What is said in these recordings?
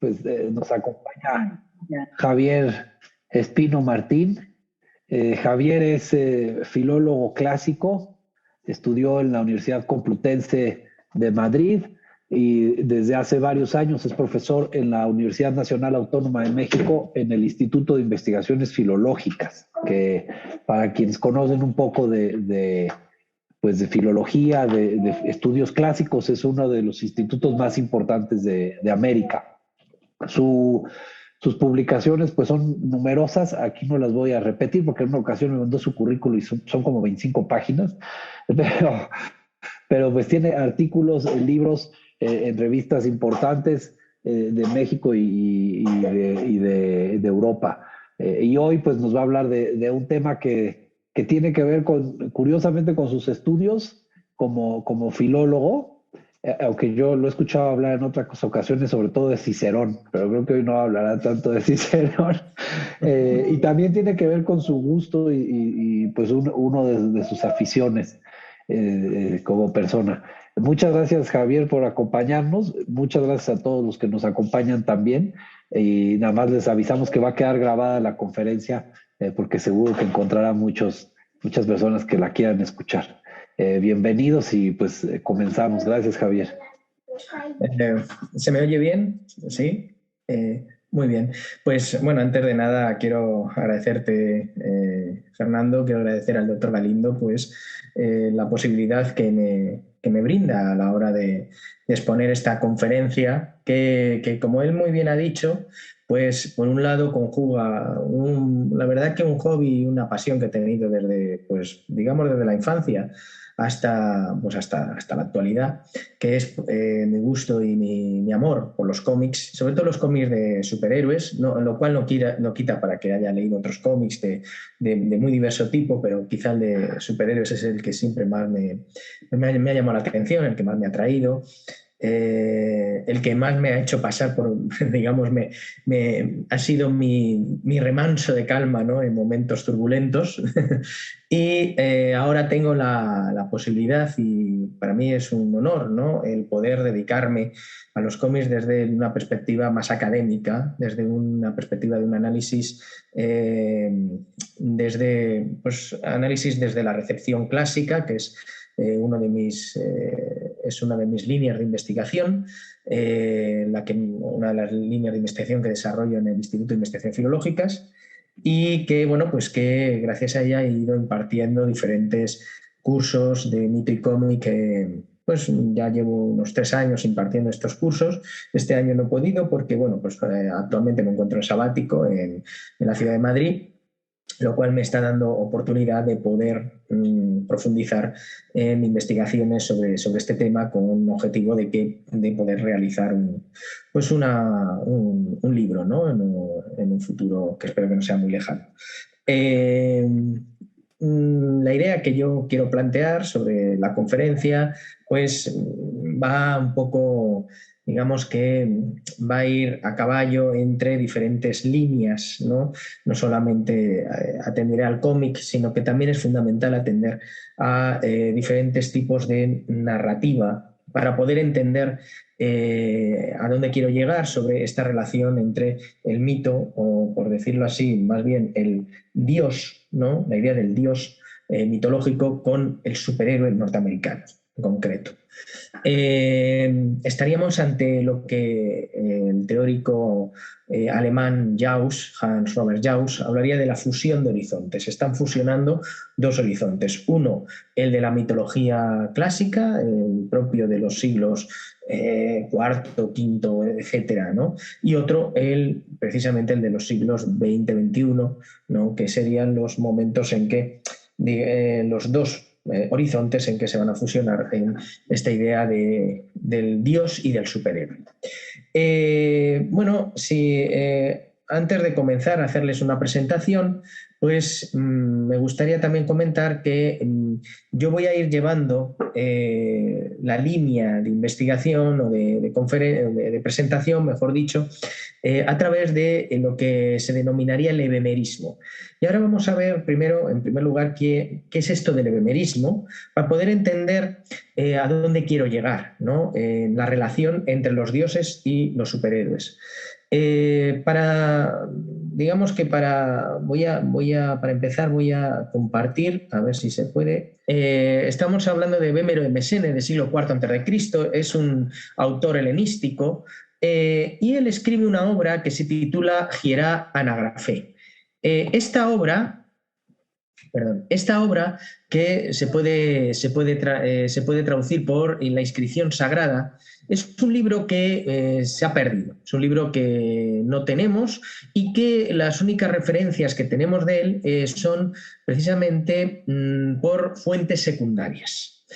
pues nos acompaña Javier Espino Martín. Javier es filólogo clásico, estudió en la Universidad Complutense de Madrid y desde hace varios años es profesor en la Universidad Nacional Autónoma de México en el Instituto de Investigaciones Filológicas, que para quienes conocen un poco pues de filología, de estudios clásicos, es uno de los institutos más importantes de América. Sus publicaciones pues son numerosas, aquí no las voy a repetir porque en una ocasión me mandó su currículo y son como 25 páginas, pero pues tiene artículos, libros en revistas importantes de México y de Europa. Y hoy pues nos va a hablar de un tema que tiene que ver curiosamente con sus estudios como filólogo, aunque yo lo he escuchado hablar en otras ocasiones, sobre todo de Cicerón, pero creo que hoy no hablará tanto de Cicerón. Y también tiene que ver con su gusto y pues uno de sus aficiones como persona. Muchas gracias, Javier, por acompañarnos. Muchas gracias a todos los que nos acompañan también. Y nada más les avisamos que va a quedar grabada la conferencia porque seguro que encontrará muchas personas que la quieran escuchar. Bienvenidos y pues comenzamos. Gracias, Javier. ¿Se me oye bien? Sí. Muy bien. Pues bueno, antes de nada quiero agradecerte, Fernando, quiero agradecer al doctor Galindo pues la posibilidad que me brinda a la hora de exponer esta conferencia que como él muy bien ha dicho, pues por un lado conjuga la verdad que un hobby y una pasión que he tenido desde, pues digamos, desde la infancia hasta la actualidad, que es mi gusto y mi amor por los cómics, sobre todo los cómics de superhéroes, lo cual no quita para que haya leído otros cómics de muy diverso tipo, pero quizá el de superhéroes es el que siempre más me ha llamado la atención, el que más me ha atraído. El que más me ha hecho pasar por, digamos, ha sido mi remanso de calma, ¿no?, en momentos turbulentos. Y ahora tengo la posibilidad, y para mí es un honor, ¿no?, el poder dedicarme a los cómics desde una perspectiva más académica, desde una perspectiva de un análisis, análisis desde la recepción clásica, que es una de mis líneas de investigación, una de las líneas de investigación que desarrollo en el Instituto de Investigaciones Filológicas, y que, bueno, pues que gracias a ella he ido impartiendo diferentes cursos de mito y cómic. Pues ya llevo unos 3 años impartiendo estos cursos. Este año no he podido porque, bueno, pues actualmente me encuentro en sabático en la ciudad de Madrid, lo cual me está dando oportunidad de poder profundizar en investigaciones sobre este tema con un objetivo de poder realizar un libro, ¿no?, en un futuro que espero que no sea muy lejano. La idea que yo quiero plantear sobre la conferencia pues va un poco, digamos que va a ir a caballo entre diferentes líneas, ¿no? No solamente atenderé al cómic, sino que también es fundamental atender a diferentes tipos de narrativa para poder entender a dónde quiero llegar sobre esta relación entre el mito, o por decirlo así, más bien el dios, ¿no?, la idea del dios mitológico con el superhéroe norteamericano en concreto. Estaríamos ante lo que el teórico alemán Hans Robert Jauss hablaría de la fusión de horizontes. Se están fusionando dos horizontes. Uno, el de la mitología clásica, el propio de los siglos cuarto, quinto, etcétera, ¿no? Y otro, precisamente el de los siglos XX, XXI, ¿no?, que serían los momentos en que los dos horizontes en que se van a fusionar en esta idea del dios y del superhéroe. Bueno, antes de comenzar a hacerles una presentación, pues me gustaría también comentar que yo voy a ir llevando la línea de investigación o de presentación, mejor dicho, a través de lo que se denominaría el ebemerismo. Y ahora vamos a ver primero, en primer lugar, qué es esto del ebemerismo, para poder entender a dónde quiero llegar, ¿no?, la relación entre los dioses y los superhéroes. Digamos que para empezar voy a compartir, a ver si se puede. Estamos hablando de Vémero de Mesene, del siglo IV a.C., es un autor helenístico, y él escribe una obra que se titula Hierá Anagrafé. Esta obra que se puede traducir por La inscripción sagrada, es un libro que se ha perdido, es un libro que no tenemos y que las únicas referencias que tenemos de él son precisamente por fuentes secundarias.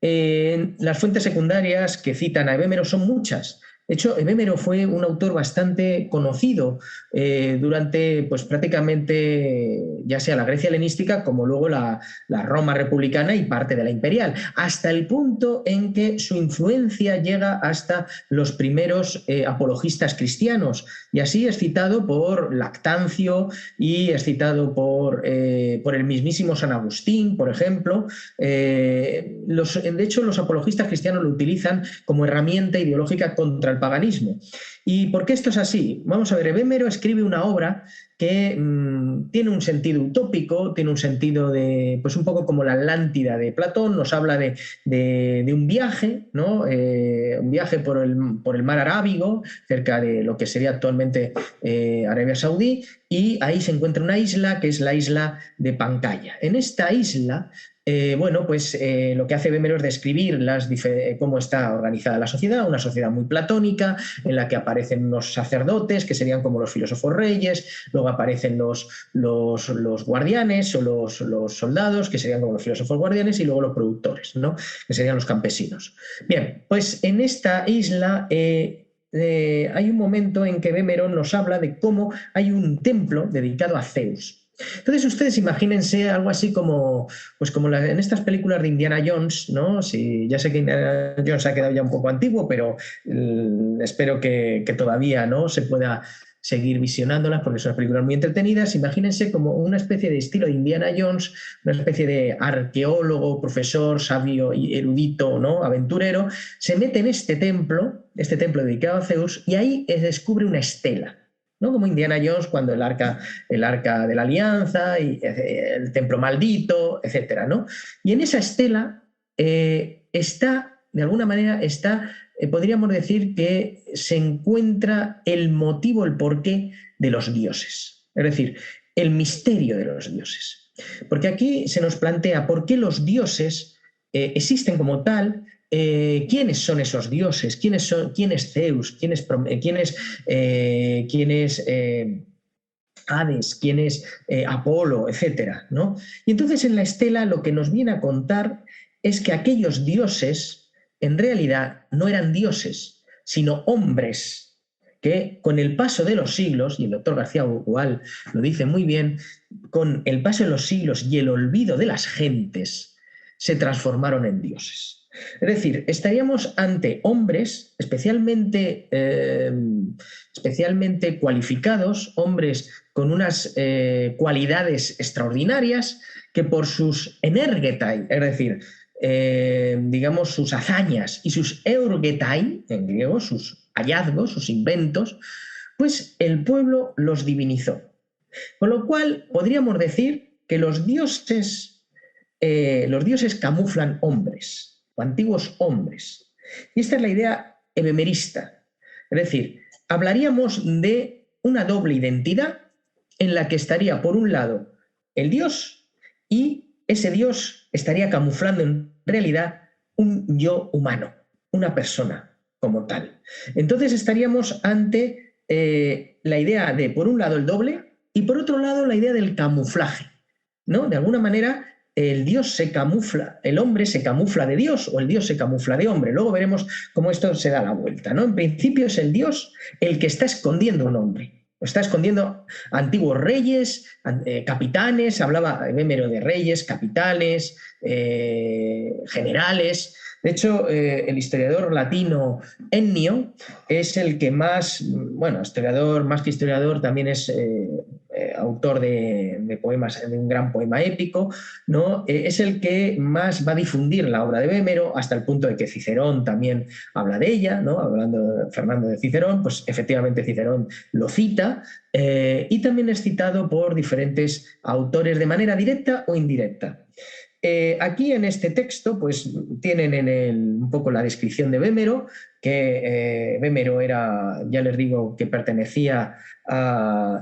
Las fuentes secundarias que citan a Vémero son muchas. De hecho, Vémero fue un autor bastante conocido durante pues, prácticamente ya sea la Grecia helenística como luego la Roma republicana y parte de la imperial, hasta el punto en que su influencia llega hasta los primeros apologistas cristianos. Y así es citado por Lactancio y es citado por el mismísimo San Agustín, por ejemplo. De hecho, los apologistas cristianos lo utilizan como herramienta ideológica contra el paganismo. ¿Y por qué esto es así? Vamos a ver, Vémero escribe una obra que tiene un sentido utópico, tiene un sentido de, pues un poco como la Atlántida de Platón, nos habla de un viaje, ¿no? Un viaje por el mar Arábigo, cerca de lo que sería actualmente Arabia Saudí, y ahí se encuentra una isla que es la isla de Pancaya. En esta isla, lo que hace Vémero es describir cómo está organizada la sociedad, una sociedad muy platónica, en la que aparecen unos sacerdotes, que serían como los filósofos reyes, luego aparecen los guardianes o los soldados, que serían como los filósofos guardianes, y luego los productores, ¿no? Que serían los campesinos. Bien, pues en esta isla hay un momento en que Vémero nos habla de cómo hay un templo dedicado a Zeus. Entonces ustedes imagínense algo así como, en estas películas de Indiana Jones, ¿no? Ya sé que Indiana Jones ha quedado ya un poco antiguo, pero espero que todavía, ¿no?, se pueda seguir visionándolas porque son películas muy entretenidas. Imagínense como una especie de estilo de Indiana Jones, una especie de arqueólogo, profesor, sabio y erudito, ¿no?, aventurero, se mete en este templo dedicado a Zeus, y ahí descubre una estela, ¿no? Como Indiana Jones cuando el arca de la alianza y el templo maldito, etcétera, ¿no? Y en esa estela está, de alguna manera, podríamos decir que se encuentra el motivo, el porqué de los dioses. Es decir, el misterio de los dioses. Porque aquí se nos plantea por qué los dioses existen como tal. ¿Quiénes son esos dioses? ¿Quién es Zeus? ¿Quién es Hades? ¿Quién es Apolo? Etcétera, ¿no? Y entonces en la estela lo que nos viene a contar es que aquellos dioses en realidad no eran dioses, sino hombres que con el paso de los siglos, y el doctor García Gual lo dice muy bien, con el paso de los siglos y el olvido de las gentes, se transformaron en dioses. Es decir, estaríamos ante hombres especialmente cualificados, hombres con unas cualidades extraordinarias, que por sus energetai, es decir, sus hazañas y sus eurgetai, en griego, sus hallazgos, sus inventos, pues el pueblo los divinizó. Con lo cual podríamos decir que los dioses camuflan hombres, o antiguos hombres. Y esta es la idea evemerista. Es decir, hablaríamos de una doble identidad en la que estaría, por un lado, el dios, y ese dios estaría camuflando en realidad un yo humano, una persona como tal. Entonces estaríamos ante la idea de, por un lado, el doble, y por otro lado, la idea del camuflaje, ¿no? De alguna manera, el dios se camufla, el hombre se camufla de Dios, o el Dios se camufla de hombre. Luego veremos cómo esto se da la vuelta, ¿no? En principio es el Dios el que está escondiendo un hombre. Está escondiendo antiguos reyes, capitanes, hablaba Vémero de reyes, capitanes, generales, De hecho, el historiador latino Ennio es el que más, bueno, historiador, más que historiador, también es autor de poemas, de un gran poema épico, ¿no? Es el que más va a difundir la obra de Vémero, hasta el punto de que Cicerón también habla de ella, ¿no? Hablando Fernando de Cicerón, pues efectivamente Cicerón lo cita, y también es citado por diferentes autores de manera directa o indirecta. Aquí en este texto pues tienen un poco la descripción de Vémero, que Vémero era, ya les digo, que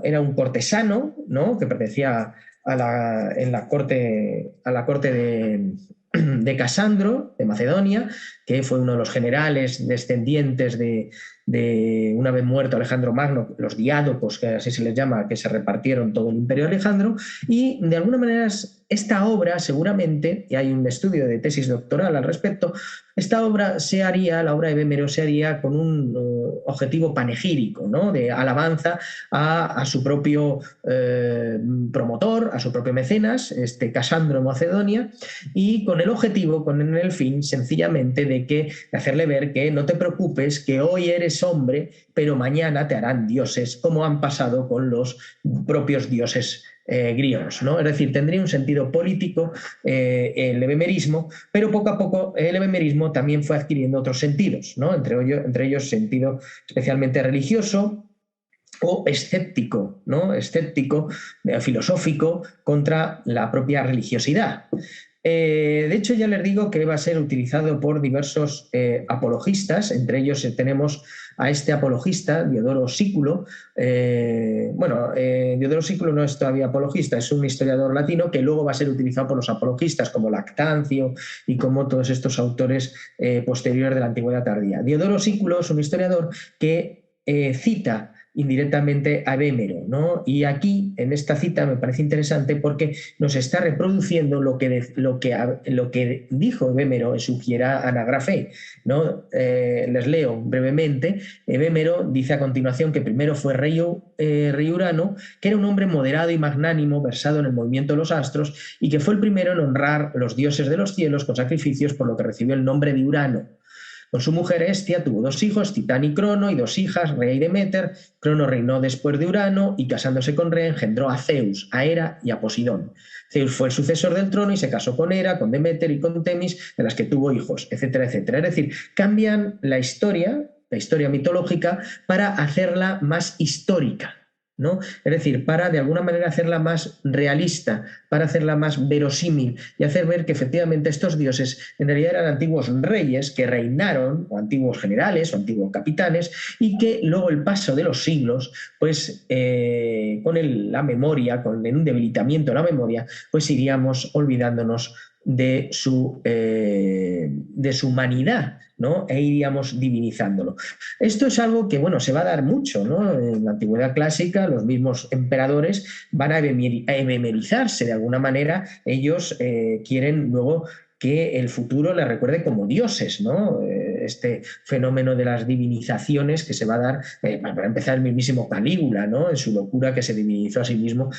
era un cortesano, ¿no? Que pertenecía a la corte de Casandro, de Macedonia, que fue uno de los generales descendientes de una vez muerto Alejandro Magno, los diádocos, que así se les llama, que se repartieron todo el imperio de Alejandro, y de alguna manera esta obra seguramente, y hay un estudio de tesis doctoral al respecto, esta obra la obra de Vémero se haría con un objetivo panegírico, ¿no? De alabanza a su propio promotor, a su propio mecenas, Casandro de Macedonia, y con el objetivo, con el fin sencillamente de hacerle ver que no te preocupes, que hoy eres hombre, pero mañana te harán dioses, como han pasado con los propios dioses griegos, ¿no? Es decir, tendría un sentido político el ebemerismo, pero poco a poco el ebemerismo también fue adquiriendo otros sentidos, ¿no? Entre ellos sentido especialmente religioso o escéptico, ¿no? Escéptico, filosófico, contra la propia religiosidad. De hecho, ya les digo que va a ser utilizado por diversos apologistas, entre ellos tenemos a este apologista, Diodoro Sículo. Diodoro Sículo no es todavía apologista, es un historiador latino que luego va a ser utilizado por los apologistas como Lactancio y como todos estos autores posteriores de la Antigüedad tardía. Diodoro Sículo es un historiador que cita indirectamente a Vémero, ¿no? Y aquí, en esta cita, me parece interesante porque nos está reproduciendo lo que dijo Vémero en su Quiera Anagrafé, ¿no? Les leo brevemente. Vémero dice a continuación que primero fue rey Urano, que era un hombre moderado y magnánimo, versado en el movimiento de los astros, y que fue el primero en honrar los dioses de los cielos con sacrificios, por lo que recibió el nombre de Urano. Con su mujer Hestia tuvo 2 hijos, Titán y Crono, y 2 hijas, Rea y Deméter. Crono reinó después de Urano y, casándose con Rea, engendró a Zeus, a Hera y a Poseidón. Zeus fue el sucesor del trono y se casó con Hera, con Deméter y con Temis, de las que tuvo hijos, etcétera, etcétera. Es decir, cambian la historia mitológica, para hacerla más histórica, ¿no? Es decir, para de alguna manera hacerla más realista, para hacerla más verosímil y hacer ver que efectivamente estos dioses en realidad eran antiguos reyes que reinaron, o antiguos generales, o antiguos capitanes, y que luego el paso de los siglos, pues con la memoria, con un debilitamiento de la memoria, pues iríamos olvidándonos de su humanidad, ¿no? E iríamos divinizándolo. Esto es algo que, bueno, se va a dar mucho, ¿no? En la antigüedad clásica, los mismos emperadores van a ebemerizarse de alguna manera. Ellos quieren luego que el futuro les recuerde como dioses, ¿no? Este fenómeno de las divinizaciones que se va a dar, para empezar, el mismísimo Calígula, ¿no? En su locura, que se divinizó a sí mismo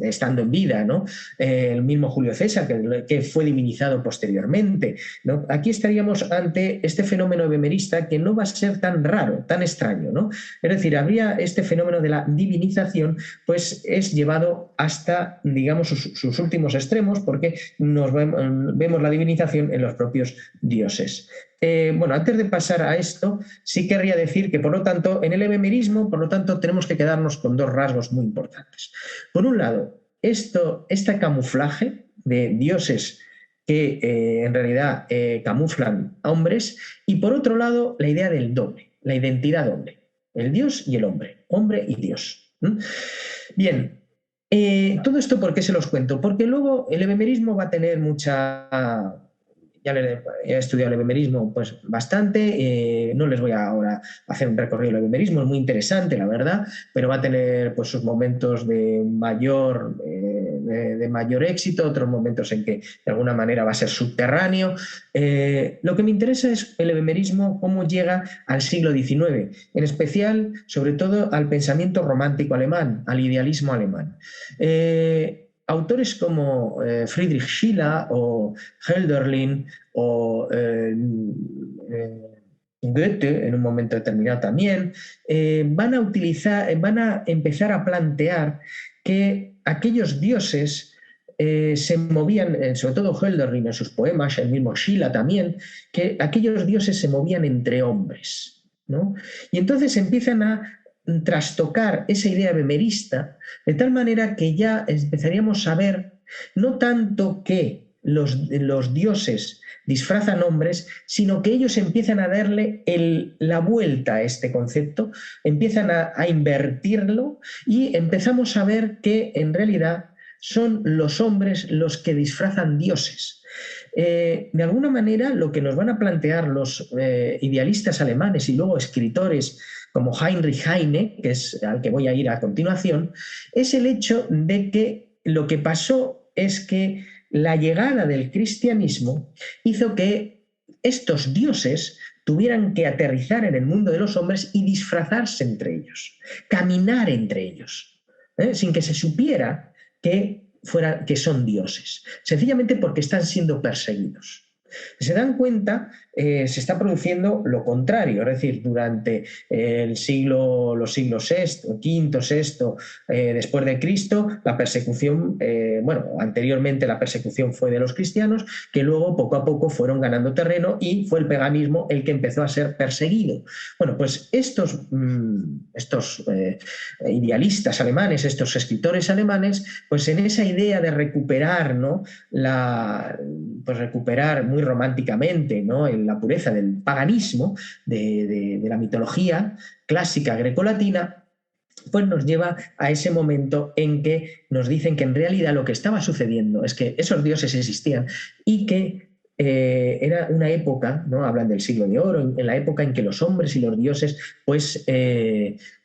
estando en vida, ¿no? El mismo Julio César, que fue divinizado posteriormente, ¿no? Aquí estaríamos ante este fenómeno ebemerista, que no va a ser tan raro, tan extraño, ¿no? Es decir, habría este fenómeno de la divinización, pues es llevado hasta, digamos, sus últimos extremos, porque vemos la divinización en los propios dioses. Antes de pasar a esto, sí querría decir que, por lo tanto, en el ebemerismo, por lo tanto, tenemos que quedarnos con 2 rasgos muy importantes. Por un lado, este camuflaje de dioses que en realidad camuflan a hombres, y por otro lado, la idea del doble, la identidad doble, el dios y el hombre y dios. Bien. Todo esto, ¿por qué se los cuento? Porque luego el ebemerismo va a tener ya he estudiado el ebemerismo pues bastante, no les voy ahora a hacer un recorrido del ebemerismo, es muy interesante, la verdad, pero va a tener pues sus momentos de mayor éxito, otros momentos en que de alguna manera va a ser subterráneo. Lo que me interesa es el ebemerismo, cómo llega al siglo XIX, en especial, sobre todo, al pensamiento romántico alemán, al idealismo alemán. autores como Friedrich Schiller o Hölderlin o Goethe, en un momento determinado también, van a empezar a plantear que aquellos dioses se movían, sobre todo Hölderlin en sus poemas, el mismo Schiller también, que aquellos dioses se movían entre hombres, ¿no? Y entonces empiezan a trastocar esa idea bemerista de tal manera que ya empezaríamos a ver no tanto que los dioses disfrazan hombres, sino que ellos empiezan a darle la vuelta a este concepto, empiezan a invertirlo y empezamos a ver que en realidad son los hombres los que disfrazan dioses. De alguna manera, lo que nos van a plantear los idealistas alemanes y luego escritores como Heinrich Heine, que es al que voy a ir a continuación, es el hecho de que lo que pasó es que la llegada del cristianismo hizo que estos dioses tuvieran que aterrizar en el mundo de los hombres y disfrazarse entre ellos, caminar entre ellos, sin que se supiera que son dioses, sencillamente porque están siendo perseguidos. Se dan cuenta, se está produciendo lo contrario, es decir, durante los siglos VI, VI, después de Cristo, la persecución, anteriormente la persecución fue de los cristianos, que luego poco a poco fueron ganando terreno y fue el paganismo el que empezó a ser perseguido. Bueno, pues estos idealistas alemanes, estos escritores alemanes, pues en esa idea de recuperar, ¿no?, recuperar muy románticamente, ¿no?, en la pureza del paganismo, de la mitología clásica grecolatina, pues nos lleva a ese momento en que nos dicen que en realidad lo que estaba sucediendo es que esos dioses existían y que era una época, ¿no?, hablan del siglo de oro, en la época en que los hombres y los dioses pues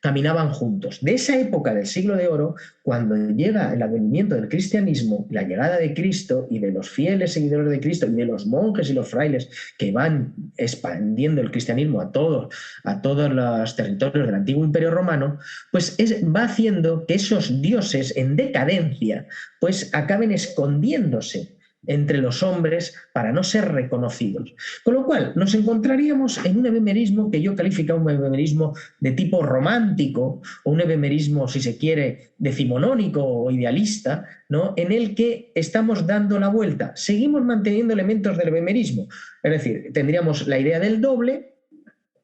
caminaban juntos. De esa época del siglo de oro, cuando llega el advenimiento del cristianismo, la llegada de Cristo y de los fieles seguidores de Cristo y de los monjes y los frailes que van expandiendo el cristianismo a todos los territorios del antiguo Imperio Romano, pues va haciendo que esos dioses en decadencia pues acaben escondiéndose entre los hombres para no ser reconocidos. Con lo cual nos encontraríamos en un ebemerismo que yo califico un ebemerismo de tipo romántico o un ebemerismo, si se quiere, decimonónico o idealista, ¿no?, en el que estamos dando la vuelta. Seguimos manteniendo elementos del ebemerismo, es decir, tendríamos la idea del doble.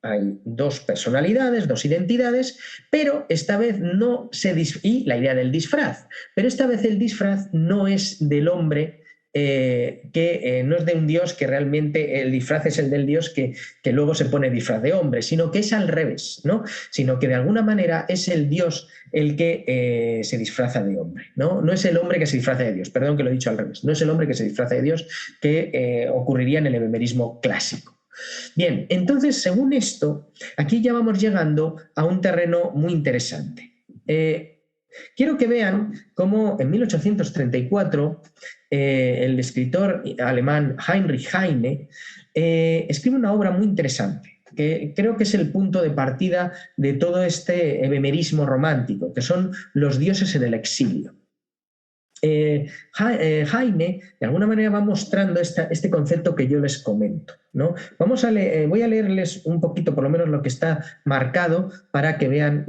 Hay dos personalidades, dos identidades, pero esta vez no y la idea del disfraz, pero esta vez el disfraz no es del hombre, no es de un dios que realmente el disfraz es el del dios que luego se pone disfraz de hombre, sino que es al revés, ¿no?, sino que de alguna manera es el dios el que se disfraza de hombre, ¿no? No es el hombre que se disfraza de Dios, perdón que lo he dicho al revés, no es el hombre que se disfraza de Dios que ocurriría en el ebemerismo clásico. Bien, entonces, según esto, aquí ya vamos llegando a un terreno muy interesante. Quiero que vean cómo en 1834 el escritor alemán Heinrich Heine escribe una obra muy interesante, que creo que es el punto de partida de todo este ebemerismo romántico, que son los dioses en el exilio. Heine, de alguna manera, va mostrando este concepto que yo les comento, ¿no? Voy a leerles un poquito, por lo menos, lo que está marcado para que vean,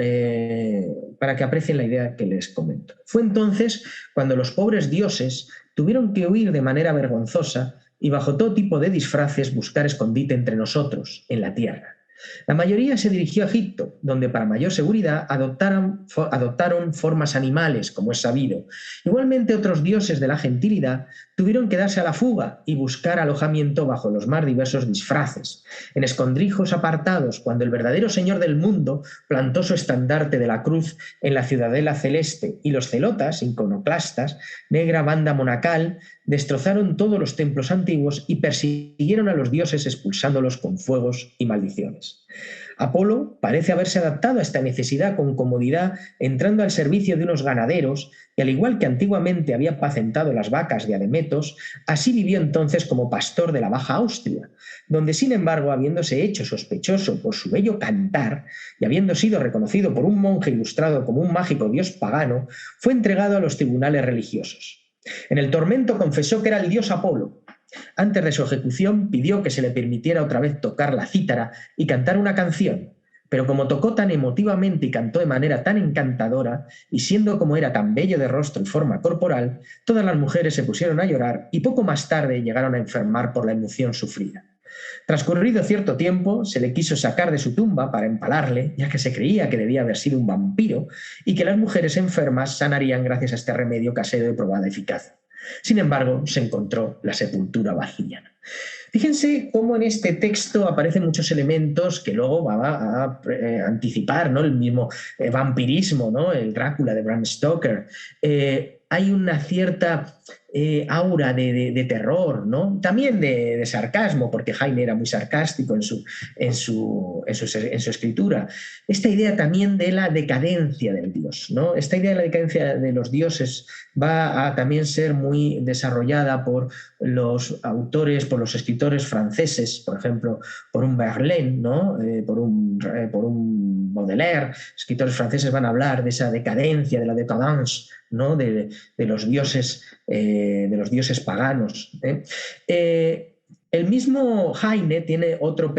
para que aprecien la idea que les comento. Fue entonces cuando los pobres dioses tuvieron que huir de manera vergonzosa y bajo todo tipo de disfraces buscar escondite entre nosotros, en la tierra. La mayoría se dirigió a Egipto, donde para mayor seguridad adoptaron formas animales, como es sabido. Igualmente otros dioses de la gentilidad tuvieron que darse a la fuga y buscar alojamiento bajo los más diversos disfraces, en escondrijos apartados, cuando el verdadero Señor del mundo plantó su estandarte de la cruz en la ciudadela celeste y los celotas, iconoclastas, negra banda monacal, destrozaron todos los templos antiguos y persiguieron a los dioses expulsándolos con fuegos y maldiciones. Apolo parece haberse adaptado a esta necesidad con comodidad, entrando al servicio de unos ganaderos y, al igual que antiguamente había apacentado las vacas de Ademetos, así vivió entonces como pastor de la Baja Austria, donde, sin embargo, habiéndose hecho sospechoso por su bello cantar y habiendo sido reconocido por un monje ilustrado como un mágico dios pagano, fue entregado a los tribunales religiosos. En el tormento confesó que era el dios Apolo. Antes de su ejecución pidió que se le permitiera otra vez tocar la cítara y cantar una canción, pero como tocó tan emotivamente y cantó de manera tan encantadora, y siendo como era tan bello de rostro y forma corporal, todas las mujeres se pusieron a llorar y poco más tarde llegaron a enfermar por la emoción sufrida. Transcurrido cierto tiempo, se le quiso sacar de su tumba para empalarle, ya que se creía que debía haber sido un vampiro y que las mujeres enfermas sanarían gracias a este remedio casero de probada eficacia. Sin embargo, se encontró la sepultura vacía. Fíjense cómo en este texto aparecen muchos elementos que luego va a anticipar, ¿no? El mismo vampirismo, ¿no? El Drácula de Bram Stoker. Hay una cierta aura de terror, ¿no? También de sarcasmo, porque Heine era muy sarcástico en su escritura. Esta idea también de la decadencia del dios, ¿no? Esta idea de la decadencia de los dioses va a también ser muy desarrollada por los autores, por los escritores franceses, por ejemplo, por un Verlaine, ¿no? por un Baudelaire. Escritores franceses van a hablar de esa decadencia, de la décadence, ¿no? de los dioses paganos. El mismo Heine tiene otro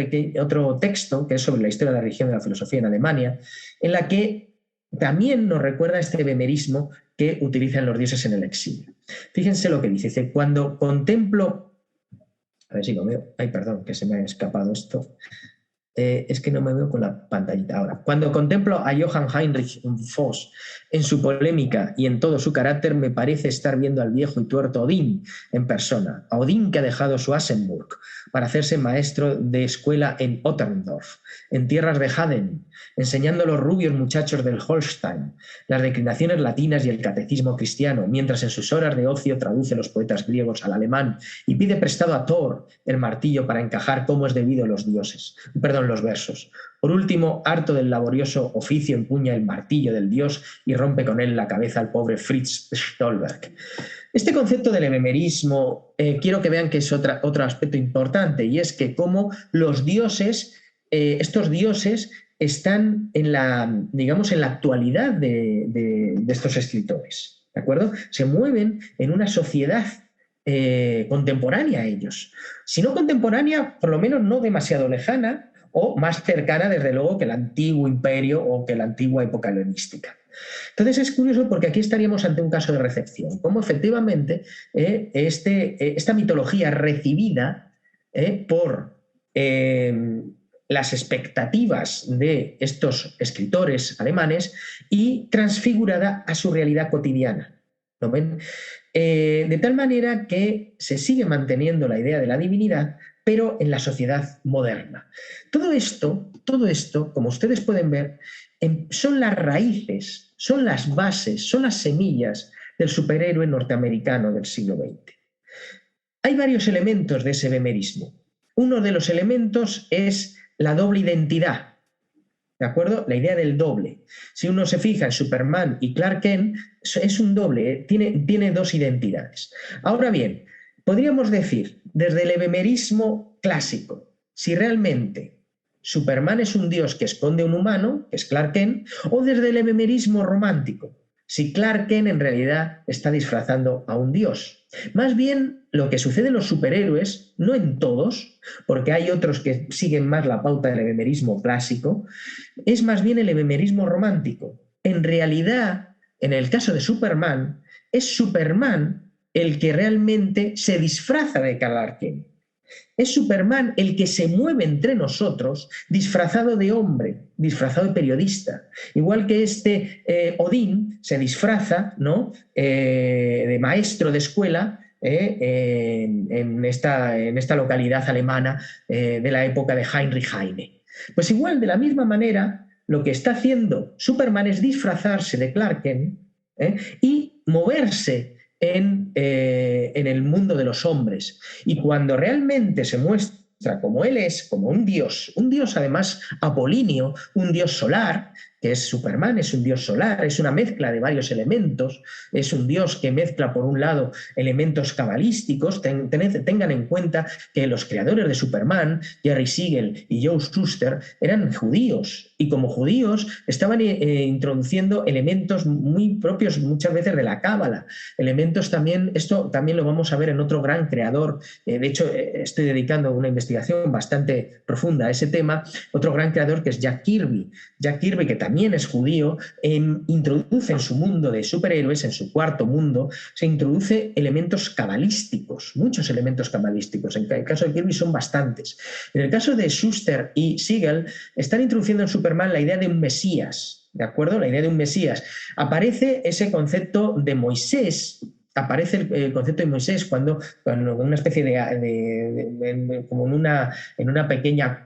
texto que es sobre la historia de la religión y la filosofía en Alemania, en la que también nos recuerda este bemerismo que utilizan los dioses en el exilio. Fíjense lo que dice. Dice, cuando contemplo... A ver si lo veo. Ay, perdón, que se me ha escapado esto. Es que no me veo con la pantallita ahora. Cuando contemplo a Johann Heinrich Voss en su polémica y en todo su carácter, me parece estar viendo al viejo y tuerto Odín en persona. A Odín que ha dejado su Aschenburg para hacerse maestro de escuela en Otterndorf, en tierras de Haden, enseñando a los rubios muchachos del Holstein las declinaciones latinas y el catecismo cristiano, mientras en sus horas de ocio traduce los poetas griegos al alemán y pide prestado a Thor el martillo para encajar como es debido los versos. Por último, harto del laborioso oficio, empuña el martillo del dios y rompe con él la cabeza al pobre Fritz Stolberg. Este concepto del hebemerismo quiero que vean que es otro aspecto importante, y es que como los dioses, estos dioses están en la actualidad de estos escritores, ¿de acuerdo? Se mueven en una sociedad contemporánea a ellos. Si no contemporánea, por lo menos no demasiado lejana, o más cercana, desde luego, que el antiguo imperio o que la antigua época helenística. Entonces es curioso porque aquí estaríamos ante un caso de recepción, cómo efectivamente esta mitología recibida por las expectativas de estos escritores alemanes y transfigurada a su realidad cotidiana. ¿Lo ven? De tal manera que se sigue manteniendo la idea de la divinidad, pero en la sociedad moderna. Todo esto, como ustedes pueden ver, son las raíces, son las bases, son las semillas del superhéroe norteamericano del siglo XX. Hay varios elementos de ese bemerismo. Uno de los elementos es la doble identidad, ¿de acuerdo? La idea del doble. Si uno se fija en Superman y Clark Kent, es un doble, tiene dos identidades. Ahora bien, podríamos decir, desde el hebemerismo clásico, si realmente Superman es un dios que esconde un humano, que es Clark Kent, o desde el hebemerismo romántico, si Clark Kent en realidad está disfrazando a un dios. Más bien, lo que sucede en los superhéroes, no en todos, porque hay otros que siguen más la pauta del hebemerismo clásico, es más bien el hebemerismo romántico. En realidad, en el caso de Superman, es Superman el que realmente se disfraza de Clark Kent. Es Superman el que se mueve entre nosotros disfrazado de hombre, disfrazado de periodista. Igual que Odín se disfraza, ¿no? De maestro de escuela en esta localidad alemana de la época de Heinrich Heine. Pues igual, de la misma manera, lo que está haciendo Superman es disfrazarse de Clark Kent y moverse en el mundo de los hombres. Y cuando realmente se muestra como él es, como un dios además apolíneo, un dios solar, que es Superman, es un dios solar, es una mezcla de varios elementos, es un dios que mezcla, por un lado, elementos cabalísticos. Tengan en cuenta que los creadores de Superman, Jerry Siegel y Joe Shuster, eran judíos, y como judíos estaban introduciendo elementos muy propios muchas veces de la cábala, elementos también, esto también lo vamos a ver en otro gran creador, de hecho estoy dedicando una investigación bastante profunda a ese tema, otro gran creador que es Jack Kirby. Jack Kirby, que también es judío, introduce en su mundo de superhéroes, en su cuarto mundo, se introduce elementos cabalísticos, muchos elementos cabalísticos. En el caso de Kirby son bastantes. En el caso de Shuster y Siegel, están introduciendo en Superman la idea de un Mesías, ¿de acuerdo? La idea de un Mesías. Aparece ese concepto de Moisés. Aparece el concepto de Moisés cuando una especie como en una pequeña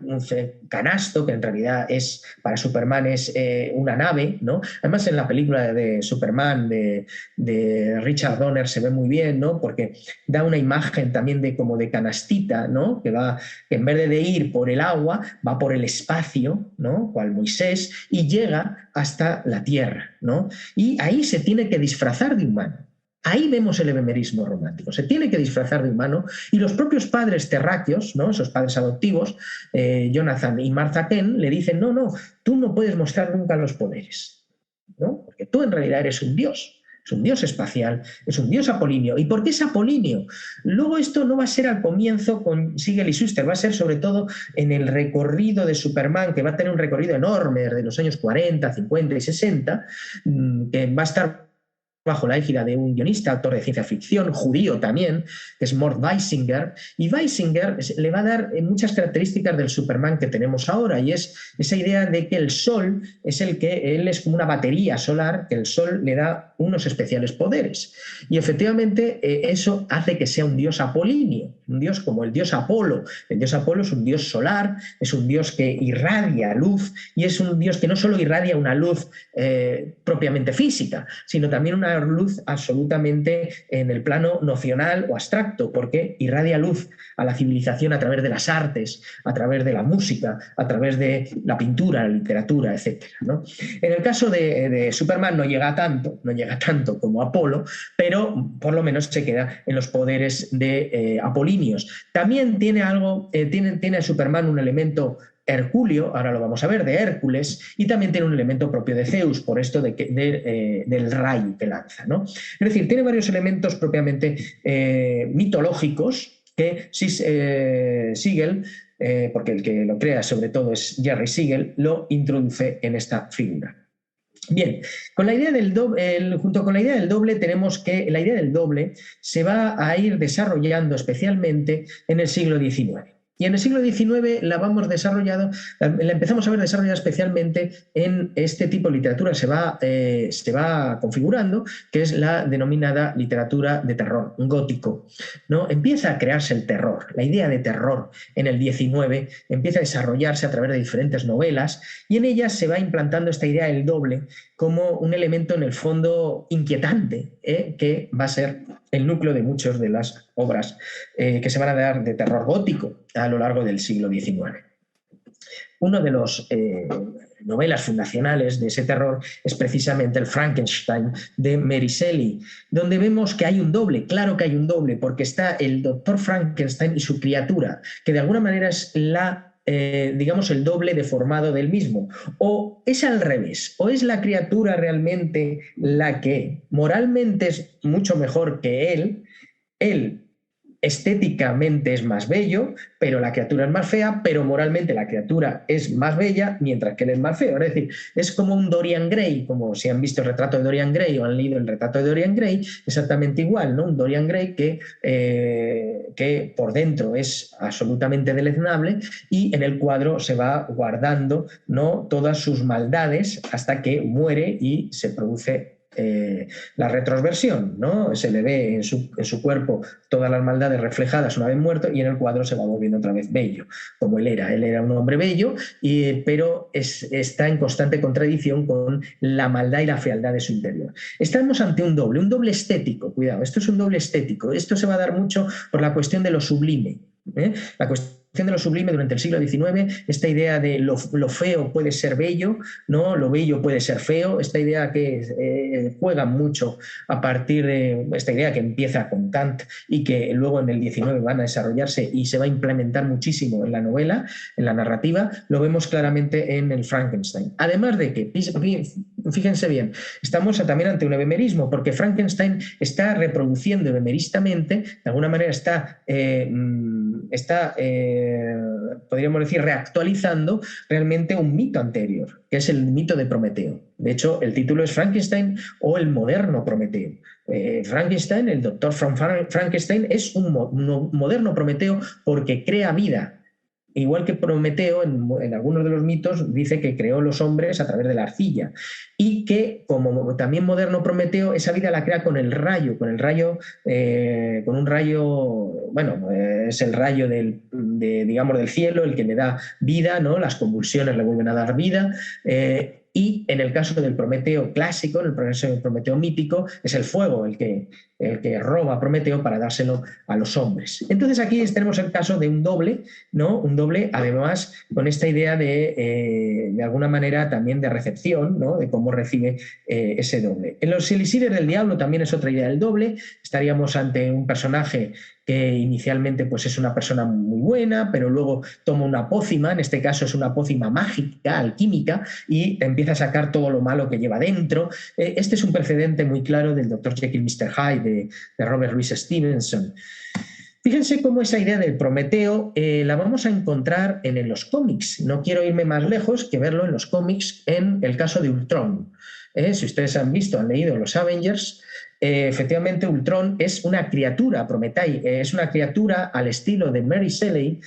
canasto, que en realidad es para Superman es una nave, ¿no? Además, en la película de Superman de Richard Donner se ve muy bien, ¿no? Porque da una imagen también como de canastita, ¿no? Que en vez de ir por el agua, va por el espacio, ¿no? Cual Moisés, y llega hasta la tierra, ¿no? Y ahí se tiene que disfrazar de humano. Ahí vemos el ebemerismo romántico. Se tiene que disfrazar de humano, y los propios padres terráqueos, ¿no? Esos padres adoptivos, Jonathan y Martha Kent, le dicen, no, tú no puedes mostrar nunca los poderes, ¿no? Porque tú en realidad eres un dios. Es un dios espacial, es un dios apolíneo. ¿Y por qué es apolíneo? Luego esto no va a ser al comienzo con Siegel y Shuster, va a ser sobre todo en el recorrido de Superman, que va a tener un recorrido enorme desde los años 40, 50 y 60, que va a estar bajo la égida de un guionista, autor de ciencia ficción, judío también, que es Mort Weisinger, y Weisinger le va a dar muchas características del Superman que tenemos ahora, y es esa idea de que el Sol él es como una batería solar, que el Sol le da unos especiales poderes, y efectivamente eso hace que sea un dios apolíneo, un dios como el dios Apolo. El dios Apolo es un dios solar, es un dios que irradia luz, y es un dios que no solo irradia una luz propiamente física, sino también una luz absolutamente en el plano nocional o abstracto, porque irradia luz a la civilización a través de las artes, a través de la música, a través de la pintura, la literatura, etc., ¿no? En el caso de Superman no llega tanto como Apolo, pero por lo menos se queda en los poderes de apolíneos. También tiene tiene Superman un elemento hercúleo, ahora lo vamos a ver, de Hércules, y también tiene un elemento propio de Zeus, por esto del rayo que lanza, ¿no? Es decir, tiene varios elementos propiamente mitológicos que Siegel, porque el que lo crea sobre todo es Jerry Siegel, lo introduce en esta figura. Bien, con la idea del doble, junto con la idea del doble, tenemos que la idea del doble se va a ir desarrollando especialmente en el siglo XIX. Y en el siglo XIX la empezamos a ver desarrollada especialmente en este tipo de literatura, se va configurando, que es la denominada literatura de terror gótico, ¿no? Empieza a crearse el terror, la idea de terror en el XIX empieza a desarrollarse a través de diferentes novelas, y en ellas se va implantando esta idea del doble como un elemento en el fondo inquietante, que va a ser el núcleo de muchas de las obras que se van a dar de terror gótico a lo largo del siglo XIX. Uno de los novelas fundacionales de ese terror es precisamente el Frankenstein de Mary Shelley, donde vemos que hay un doble, claro que hay un doble, porque está el doctor Frankenstein y su criatura, que de alguna manera es digamos, el doble deformado del mismo. O es al revés, o es la criatura realmente la que moralmente es mucho mejor que él estéticamente es más bello, pero la criatura es más fea, pero moralmente la criatura es más bella, mientras que él es más feo. Es decir, es como un Dorian Gray, como si han visto el retrato de Dorian Gray o han leído el retrato de Dorian Gray, exactamente igual, ¿no? Un Dorian Gray que por dentro es absolutamente deleznable, y en el cuadro se va guardando, ¿no?, todas sus maldades hasta que muere y se produce la retroversión, ¿no? Se le ve en su cuerpo todas las maldades reflejadas una vez muerto, y en el cuadro se va volviendo otra vez bello, como él era. Él era un hombre bello, pero está en constante contradicción con la maldad y la fealdad de su interior. Estamos ante un doble estético, cuidado, esto es un doble estético. Esto se va a dar mucho por la cuestión de lo sublime, la cuestión de lo sublime durante el siglo XIX, esta idea de lo feo puede ser bello, ¿no? Lo bello puede ser feo, esta idea que juega mucho a partir de esta idea que empieza con Kant y que luego en el XIX van a desarrollarse y se va a implementar muchísimo en la novela, en la narrativa, lo vemos claramente en el Frankenstein. Además de que, fíjense bien, estamos también ante un ebemerismo, porque Frankenstein está reproduciendo ebemeristamente, de alguna manera podríamos decir, reactualizando realmente un mito anterior, que es el mito de Prometeo. De hecho, el título es Frankenstein o el moderno Prometeo. Frankenstein, el doctor Frankenstein, es un moderno Prometeo porque crea vida. Igual que Prometeo, en algunos de los mitos, dice que creó los hombres a través de la arcilla y que, como también moderno Prometeo, esa vida la crea con un rayo, bueno, es el rayo del cielo el que le da vida, ¿no? Las convulsiones le vuelven a dar vida. Y en el caso del Prometeo clásico, en el caso del Prometeo mítico, es el fuego el que roba a Prometeo para dárselo a los hombres. Entonces aquí tenemos el caso de un doble, ¿no? Un doble, además, con esta idea de alguna manera también de recepción, ¿no? De cómo recibe ese doble. En los elixires del diablo también es otra idea del doble. Estaríamos ante un personaje que inicialmente pues, es una persona muy buena, pero luego toma una pócima, en este caso es una pócima mágica, alquímica, y empieza a sacar todo lo malo que lleva dentro. Este es un precedente muy claro del Dr. Jekyll, Mr. Hyde, de Robert Louis Stevenson. Fíjense cómo esa idea del Prometeo la vamos a encontrar en los cómics. No quiero irme más lejos que verlo en los cómics en el caso de Ultron. Si ustedes han leído los Avengers, efectivamente Ultron es una criatura, Prometei, es una criatura al estilo de Mary Shelley,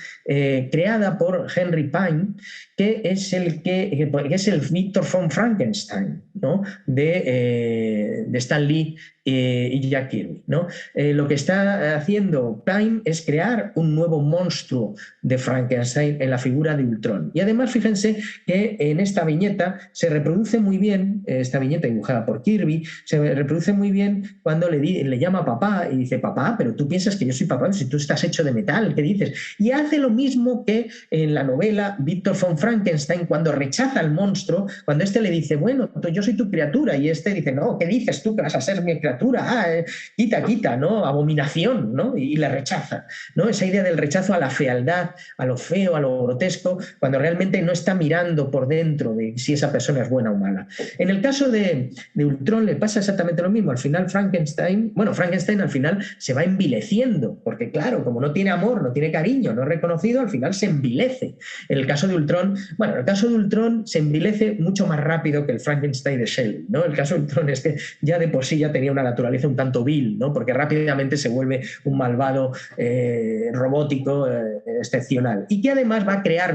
creada por Henry Pym, que es el Victor von Frankenstein, ¿no? de Stan Lee y Jack Kirby, ¿no? Lo que está haciendo Pym es crear un nuevo monstruo de Frankenstein en la figura de Ultron. Y además, fíjense que en esta viñeta se reproduce muy bien, esta viñeta dibujada por Kirby, se reproduce muy bien cuando le llama papá y dice, papá, pero tú piensas que yo soy papá, si tú estás hecho de metal, ¿qué dices? Y hace lo mismo que en la novela Victor von Frankenstein, cuando rechaza al monstruo, cuando este le dice, bueno, yo soy tu criatura, y este dice, no, ¿qué dices tú que vas a ser mi criatura? Quita, ¿no? Abominación, ¿no? Y le rechaza, ¿no? Esa idea del rechazo a la fealdad, a lo feo, a lo grotesco, cuando realmente no está mirando por dentro de si esa persona es buena o mala. En el caso de Ultron le pasa exactamente lo mismo. Al final Frankenstein al final se va envileciendo, porque claro, como no tiene amor, no tiene cariño, no es reconocido, al final se envilece. En el caso de Ultron se envilece mucho más rápido que el Frankenstein de Shelley, ¿no? El caso de Ultron es que ya de por sí ya tenía una naturaleza un tanto vil, ¿no? Porque rápidamente se vuelve un malvado robótico excepcional y que además va a crear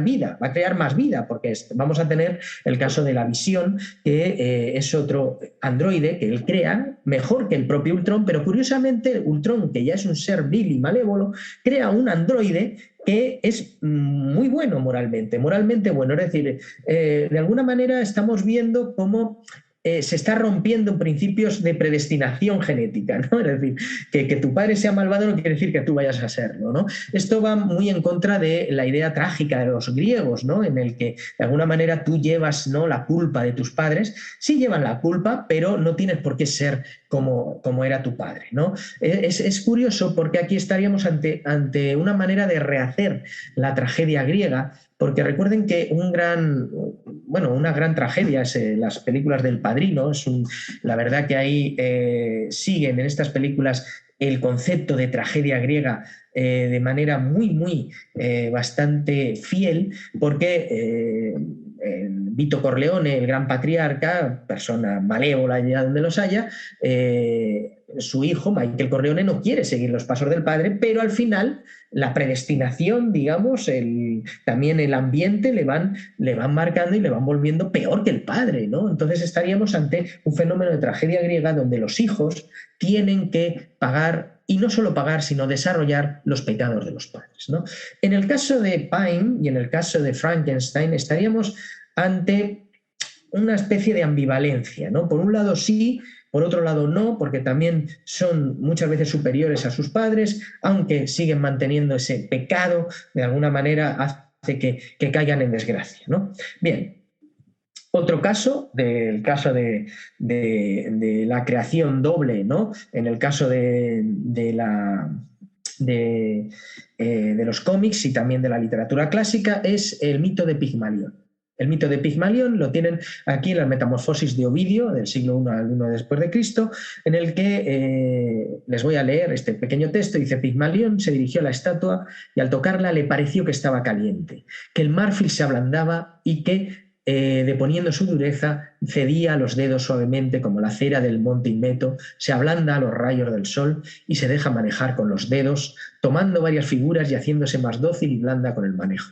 más vida, porque vamos a tener el caso de la Visión, que es otro androide que él crea mejor que el propio Ultron, pero curiosamente Ultron, que ya es un ser vil y malévolo, crea un androide que es muy bueno moralmente bueno, es decir, de alguna manera estamos viendo cómo se está rompiendo en principios de predestinación genética, ¿no? Es decir, que tu padre sea malvado no quiere decir que tú vayas a serlo, ¿no? Esto va muy en contra de la idea trágica de los griegos, ¿no? En el que de alguna manera tú llevas, ¿no?, la culpa de tus padres. Sí llevan la culpa, pero no tienes por qué ser como era tu padre, ¿no? Es curioso porque aquí estaríamos ante una manera de rehacer la tragedia griega, porque recuerden que una gran tragedia es las películas del Padrino. La verdad que ahí siguen en estas películas el concepto de tragedia griega de manera muy bastante fiel, porque Vito Corleone, el gran patriarca, persona malévola allá donde los haya, su hijo, Michael Corleone, no quiere seguir los pasos del padre, pero al final la predestinación, digamos, también el ambiente le van marcando y le van volviendo peor que el padre, ¿no? Entonces estaríamos ante un fenómeno de tragedia griega donde los hijos tienen que pagar, y no solo pagar, sino desarrollar los pecados de los padres, ¿no? En el caso de Pym y en el caso de Frankenstein estaríamos ante una especie de ambivalencia, ¿no? Por un lado sí, por otro lado no, porque también son muchas veces superiores a sus padres, aunque siguen manteniendo ese pecado, de alguna manera hace que caigan en desgracia, ¿no? Bien. Otro caso, del caso de la creación doble, ¿no? En el caso de los cómics y también de la literatura clásica, es el mito de Pigmalión. El mito de Pigmalión lo tienen aquí en las Metamorfosis de Ovidio, del siglo I al I después de Cristo, en el que les voy a leer este pequeño texto. Dice: Pigmalión se dirigió a la estatua y al tocarla le pareció que estaba caliente, que el marfil se ablandaba y que, deponiendo su dureza, cedía a los dedos suavemente como la cera del monte Inmeto, se ablanda a los rayos del sol y se deja manejar con los dedos, tomando varias figuras y haciéndose más dócil y blanda con el manejo.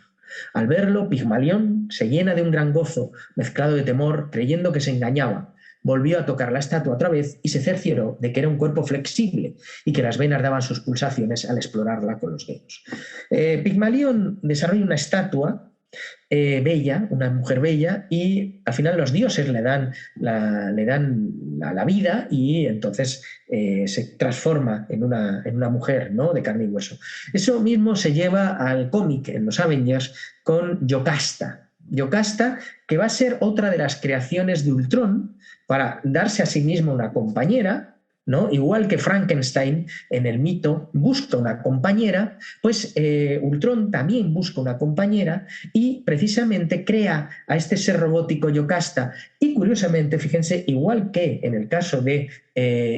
Al verlo, Pigmalión se llena de un gran gozo, mezclado de temor, creyendo que se engañaba. Volvió a tocar la estatua otra vez y se cercioró de que era un cuerpo flexible y que las venas daban sus pulsaciones al explorarla con los dedos. Pigmalión desarrolla una estatua bella, una mujer bella, y al final los dioses le dan la vida y entonces se transforma en una mujer, ¿no?, de carne y hueso. Eso mismo se lleva al cómic en los Avengers con Yocasta. Yocasta, que va a ser otra de las creaciones de Ultron para darse a sí mismo una compañera, ¿no? Igual que Frankenstein en el mito busca una compañera, pues Ultron también busca una compañera y precisamente crea a este ser robótico Yocasta. Y curiosamente, fíjense, igual que en el caso de,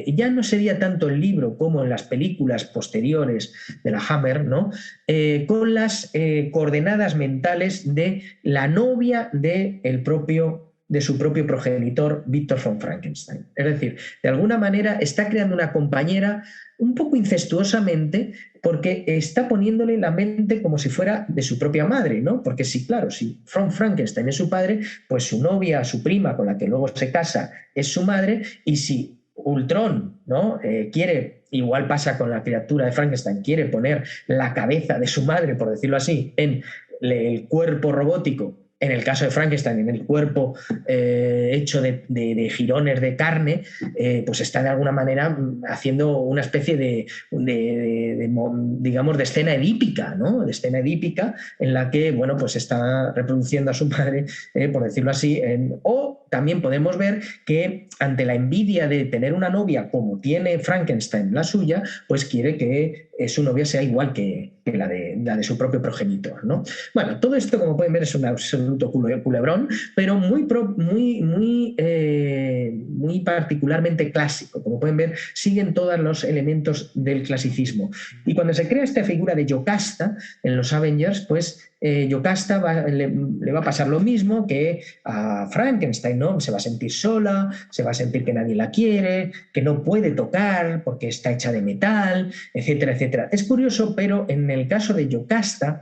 ya no sería tanto el libro como en las películas posteriores de la Hammer, ¿no? Con las coordenadas mentales de la novia de su propio progenitor, Victor von Frankenstein. Es decir, de alguna manera está creando una compañera un poco incestuosamente, porque está poniéndole la mente como si fuera de su propia madre, ¿no? Porque sí, claro, si von Frankenstein es su padre, pues su novia, su prima, con la que luego se casa, es su madre, y si Ultron, ¿no?, quiere, igual pasa con la criatura de Frankenstein, quiere poner la cabeza de su madre, por decirlo así, en el cuerpo robótico, en el caso de Frankenstein, en el cuerpo hecho de jirones de carne, pues está de alguna manera haciendo una especie digamos, de escena edípica, ¿no? De escena edípica en la que, bueno, pues está reproduciendo a su padre, por decirlo así. O también podemos ver que ante la envidia de tener una novia como tiene Frankenstein la suya, pues quiere que su novia sea igual que la de su propio progenitor, ¿no? Bueno, todo esto, como pueden ver, es un absoluto culebrón, pero muy particularmente clásico. Como pueden ver, siguen todos los elementos del clasicismo. Y cuando se crea esta figura de Yocasta en los Avengers, pues Yocasta le va a pasar lo mismo que a Frankenstein, ¿no? Se va a sentir sola, se va a sentir que nadie la quiere, que no puede tocar porque está hecha de metal, etcétera, etcétera. Es curioso, pero en el caso de Yocasta,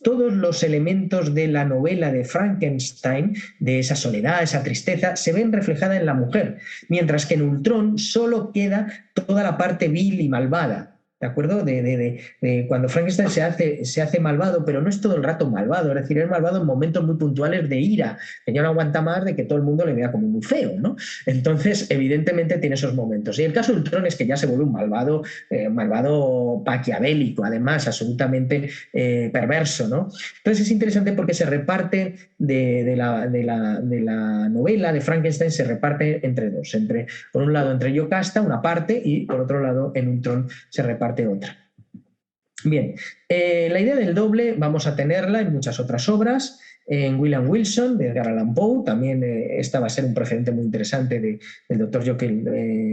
todos los elementos de la novela de Frankenstein, de esa soledad, esa tristeza, se ven reflejadas en la mujer, mientras que en Ultron solo queda toda la parte vil y malvada. ¿De acuerdo? De cuando Frankenstein se hace malvado, pero no es todo el rato malvado, es decir, es malvado en momentos muy puntuales de ira, que ya no aguanta más de que todo el mundo le vea como muy feo, ¿no? Entonces, evidentemente tiene esos momentos. Y el caso de Ultron es que ya se vuelve un malvado maquiavélico, además, absolutamente perverso, ¿no? Entonces es interesante porque se reparte de la novela de Frankenstein, se reparte entre dos, por un lado entre Yocasta, una parte, y por otro lado en Ultron se reparte otra. Bien, la idea del doble vamos a tenerla en muchas otras obras. En William Wilson, de Edgar Allan Poe, también esta va a ser un precedente muy interesante del Dr. Jekyll,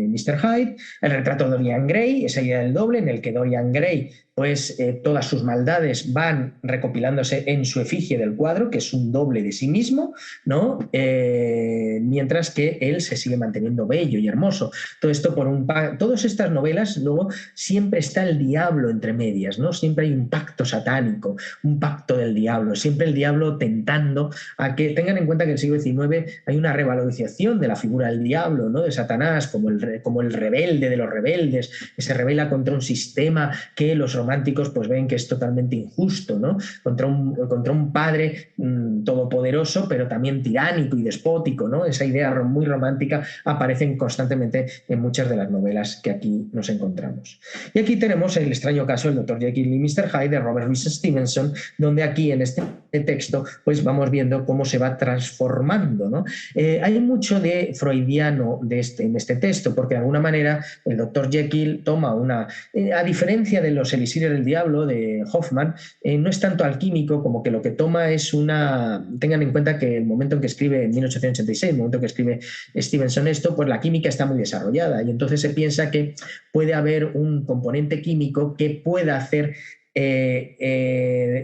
Mr. Hyde. El retrato de Dorian Gray, esa idea del doble, en el que Dorian Gray, pues todas sus maldades van recopilándose en su efigie del cuadro, que es un doble de sí mismo, ¿no? Mientras que él se sigue manteniendo bello y hermoso. Todo esto todas estas novelas, luego siempre está el diablo entre medias, ¿no? Siempre hay un pacto satánico, un pacto del diablo, siempre el diablo tentando alentando a que tengan en cuenta que en el siglo XIX hay una revalorización de la figura del diablo, ¿no? De Satanás, como el rebelde de los rebeldes, que se rebela contra un sistema que los románticos pues ven que es totalmente injusto, ¿no? Contra un padre todopoderoso, pero también tiránico y despótico, ¿no? Esa idea muy romántica aparece constantemente en muchas de las novelas que aquí nos encontramos. Y aquí tenemos el extraño caso del Dr. Jekyll y Mr. Hyde de Robert Louis Stevenson, donde aquí en este texto pues vamos viendo cómo se va transformando, ¿no? Hay mucho de freudiano en este texto, porque de alguna manera el Dr. Jekyll toma a diferencia de los elixires del diablo de Hoffman, no es tanto alquímico como que lo que toma es tengan en cuenta que el momento en que escribe, en 1886, el momento en que escribe Stevenson esto, pues la química está muy desarrollada y entonces se piensa que puede haber un componente químico que pueda hacer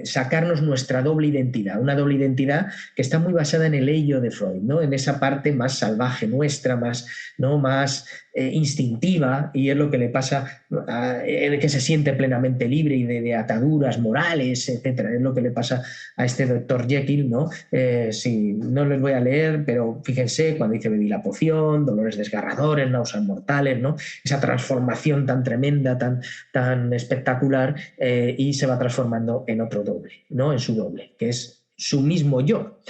sacarnos nuestra doble identidad, una doble identidad que está muy basada en el ello de Freud, ¿no? En esa parte más salvaje nuestra, más instintiva, y es lo que le pasa el que se siente plenamente libre y de ataduras morales, etcétera. Es lo que le pasa a este Dr. Jekyll, ¿no? Sí, no les voy a leer, pero fíjense cuando dice bebí la poción, dolores desgarradores, náuseas mortales, ¿no? Esa transformación tan tremenda, tan espectacular, y se va transformando en otro doble, ¿no? En su doble, que es su mismo yo.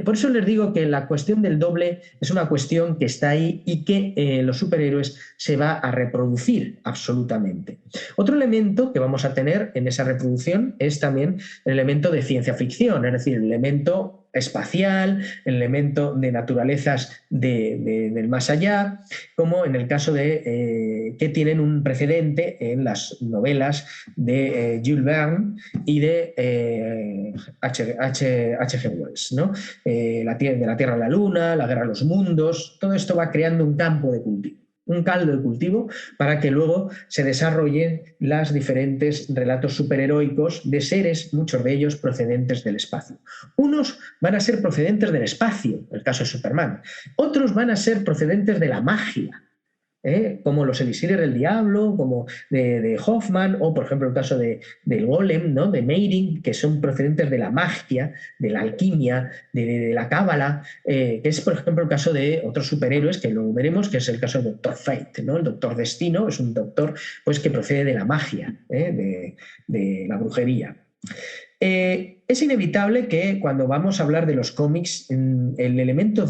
Por eso les digo que la cuestión del doble es una cuestión que está ahí y que los superhéroes se va a reproducir absolutamente. Otro elemento que vamos a tener en esa reproducción es también el elemento de ciencia ficción, es decir, el elemento espacial, el elemento de naturalezas del más allá, como en el caso de que tienen un precedente en las novelas de Jules Verne y de H.G. Wells, ¿no? De la Tierra a la Luna, la Guerra de los Mundos, todo esto va creando un campo de cultivo, un caldo de cultivo para que luego se desarrollen los diferentes relatos superheroicos de seres, muchos de ellos procedentes del espacio. Unos van a ser procedentes del espacio, el caso de Superman. Otros van a ser procedentes de la magia, como los elixires del diablo, como de Hoffman, o por ejemplo el caso del Golem, ¿no? De Meiring, que son procedentes de la magia, de la alquimia, de la cábala, que es por ejemplo el caso de otros superhéroes que lo veremos, que es el caso del Doctor Fate, ¿no? El Doctor Destino es un doctor pues, que procede de la magia, de la brujería. Es inevitable que cuando vamos a hablar de los cómics, el elemento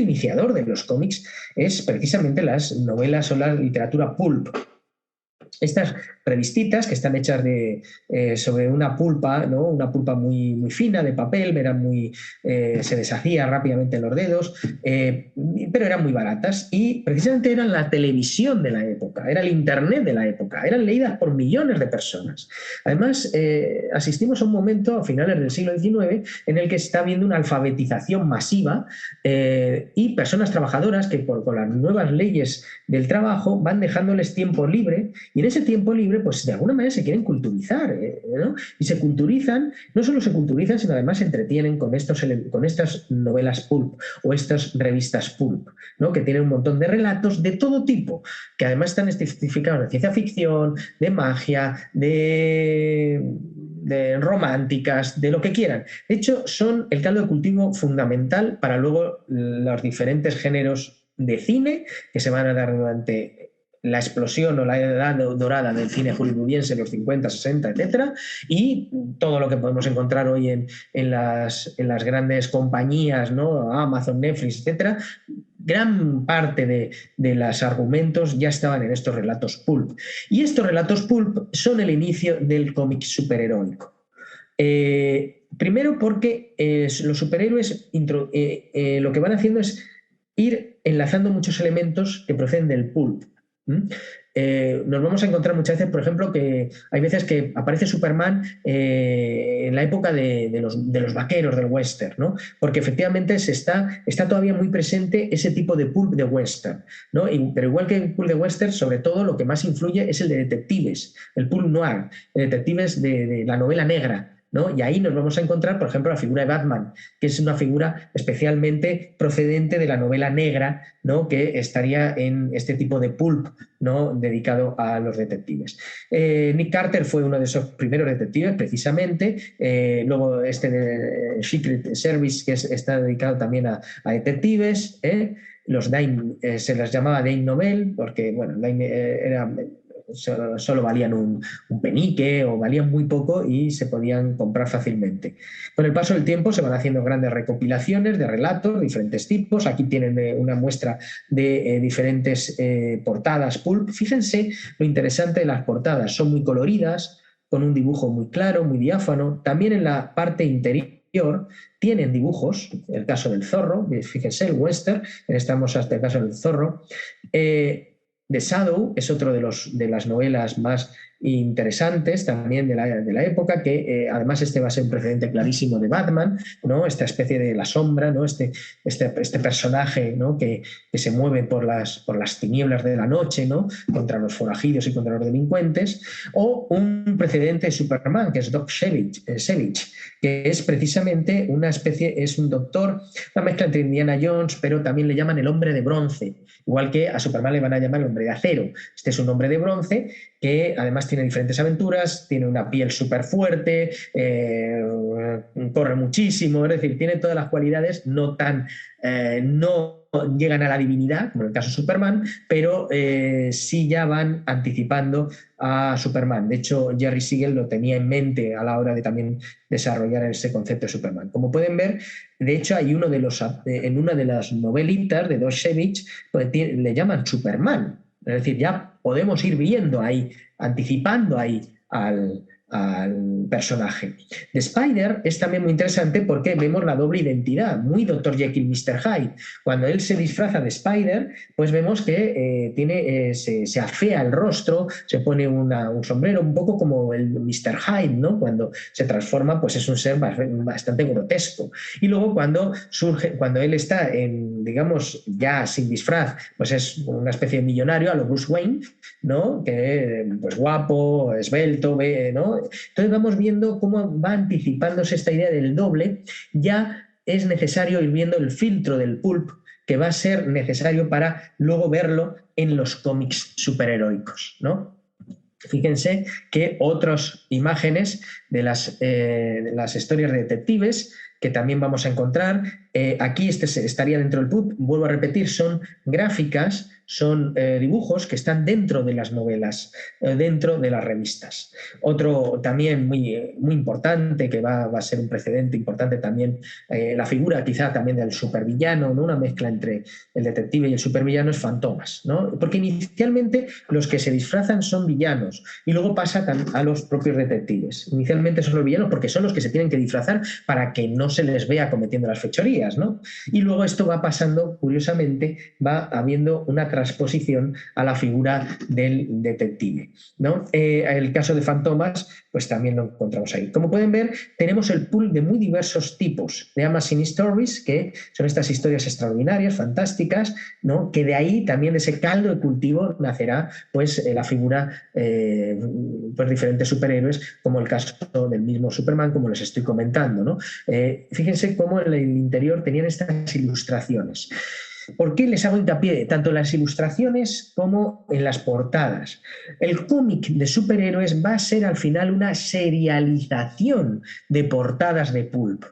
iniciador de los cómics es precisamente las novelas o la literatura pulp. Estas revistitas que están hechas sobre una pulpa, ¿no? Una pulpa muy, muy fina de papel, se deshacía rápidamente en los dedos, pero eran muy baratas y precisamente eran la televisión de la época, era el internet de la época, eran leídas por millones de personas. Además, asistimos a un momento a finales del siglo XIX en el que se está habiendo una alfabetización masiva y personas trabajadoras que con las nuevas leyes del trabajo van dejándoles tiempo libre y en ese tiempo libre pues de alguna manera se quieren culturizar, ¿no? Y se culturizan, no solo se culturizan, sino además se entretienen con estas novelas pulp o estas revistas pulp, ¿no? Que tienen un montón de relatos de todo tipo, que además están especificados de ciencia ficción, de magia, de románticas, de lo que quieran. De hecho, son el caldo de cultivo fundamental para luego los diferentes géneros de cine que se van a dar durante la explosión o la edad dorada del cine hollywoodense en los 50, 60, etcétera, y todo lo que podemos encontrar hoy en las grandes compañías, ¿no? Amazon, Netflix, etcétera. Gran parte de los argumentos ya estaban en estos relatos pulp. Y estos relatos pulp son el inicio del cómic superheroico. Primero porque los superhéroes lo que van haciendo es ir enlazando muchos elementos que proceden del pulp. Nos vamos a encontrar muchas veces, por ejemplo, que hay veces que aparece Superman en la época de los vaqueros del western, ¿no? Porque efectivamente está todavía muy presente ese tipo de pulp de western, ¿no? Pero igual que el pulp de western, sobre todo lo que más influye es el de detectives, el pulp noir, detectives de la novela negra, ¿no? Y ahí nos vamos a encontrar, por ejemplo, la figura de Batman, que es una figura especialmente procedente de la novela negra, ¿no? Que estaría en este tipo de pulp, ¿no? Dedicado a los detectives. Nick Carter fue uno de esos primeros detectives, precisamente. Luego este de Secret Service, que está dedicado también a detectives. Los Dime, se les llamaba Dime Novel, porque bueno, solo valían un penique o valían muy poco y se podían comprar fácilmente. Con el paso del tiempo se van haciendo grandes recopilaciones de relatos, diferentes tipos. Aquí tienen una muestra de diferentes portadas pulp. Fíjense lo interesante de las portadas, son muy coloridas, con un dibujo muy claro, muy diáfano. También en la parte interior tienen dibujos, el caso del zorro, fíjense, el western, estamos hasta el caso del zorro. The Shadow es otro de las novelas más interesantes también de la época, que además este va a ser un precedente clarísimo de Batman, ¿no? Esta especie de la sombra, ¿no? Este personaje, ¿no? que se mueve por las tinieblas de la noche, ¿no? Contra los forajidos y contra los delincuentes, o un precedente de Superman, que es Doc Savage, que es precisamente una especie, es un doctor, una mezcla entre Indiana Jones, pero también le llaman el hombre de bronce, igual que a Superman le van a llamar el hombre de acero. Este es un hombre de bronce que además tiene diferentes aventuras, tiene una piel súper fuerte, corre muchísimo, es decir, tiene todas las cualidades, no llegan a la divinidad, como en el caso de Superman, pero sí ya van anticipando a Superman. De hecho, Jerry Siegel lo tenía en mente a la hora de también desarrollar ese concepto de Superman. Como pueden ver, de hecho, hay en una de las novelitas de Doc Savage, pues, le llaman Superman. Es decir, ya podemos ir viendo ahí, anticipando ahí al personaje. The Spider es también muy interesante porque vemos la doble identidad, muy Dr. Jekyll, Mr. Hyde. Cuando él se disfraza de Spider, pues vemos que se afea el rostro, se pone un sombrero, un poco como el Mr. Hyde, ¿no? Cuando se transforma, pues es un ser bastante grotesco. Y luego cuando él está digamos, ya sin disfraz, pues es una especie de millonario a lo Bruce Wayne, ¿no? Que pues guapo, esbelto, ¿no? Entonces vamos viendo cómo va anticipándose esta idea del doble. Ya es necesario ir viendo el filtro del pulp, que va a ser necesario para luego verlo en los cómics superheroicos, ¿no? Fíjense que otras imágenes de las historias de detectives que también vamos a encontrar. Aquí estaría dentro del pulp, vuelvo a repetir, son gráficas, son dibujos que están dentro de las novelas, dentro de las revistas. Otro también muy, muy importante, que va a ser un precedente importante también, la figura quizá también del supervillano, ¿no? Una mezcla entre el detective y el supervillano, es Fantomas, ¿no? Porque inicialmente los que se disfrazan son villanos y luego pasa a los propios detectives. Inicialmente son los villanos porque son los que se tienen que disfrazar para que no se les vea cometiendo las fechorías, ¿no? Y luego esto va pasando, curiosamente, va habiendo una transposición a la figura del detective, ¿no? El caso de Fantomas, pues también lo encontramos ahí. Como pueden ver, tenemos el pool de muy diversos tipos de Amazing Stories, que son estas historias extraordinarias, fantásticas, ¿no? Que de ahí, también de ese caldo de cultivo, nacerá pues la figura, pues diferentes superhéroes, como el caso del mismo Superman, como les estoy comentando, ¿no? Fíjense cómo en el interior tenían estas ilustraciones. ¿Por qué les hago hincapié tanto en las ilustraciones como en las portadas? El cómic de superhéroes va a ser al final una serialización de portadas de pulp.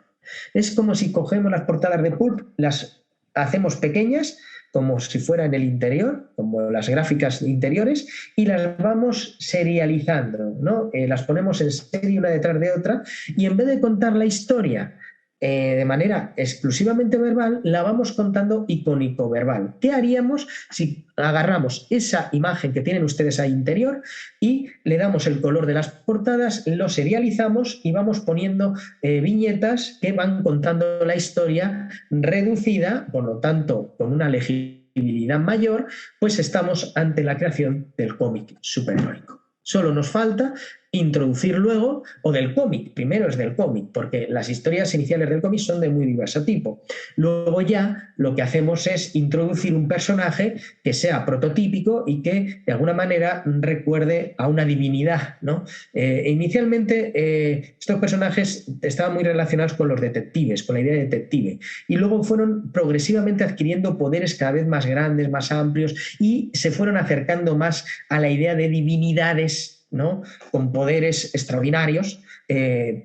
Es como si cogemos las portadas de pulp, las hacemos pequeñas, como si fuera en el interior, como las gráficas interiores, y las vamos serializando, ¿no? Las ponemos en serie una detrás de otra, y en vez de contar la historia de manera exclusivamente verbal, la vamos contando icónico-verbal. ¿Qué haríamos si agarramos esa imagen que tienen ustedes ahí interior y le damos el color de las portadas, lo serializamos y vamos poniendo viñetas que van contando la historia reducida, por lo tanto, con una legibilidad mayor? Pues estamos ante la creación del cómic superheroico. Solo nos falta introducir luego, o del cómic, primero es del cómic, porque las historias iniciales del cómic son de muy diverso tipo. Luego ya lo que hacemos es introducir un personaje que sea prototípico y que de alguna manera recuerde a una divinidad, ¿no? Inicialmente estos personajes estaban muy relacionados con los detectives, con la idea de detective, y luego fueron progresivamente adquiriendo poderes cada vez más grandes, más amplios, y se fueron acercando más a la idea de divinidades, ¿no? Con poderes extraordinarios,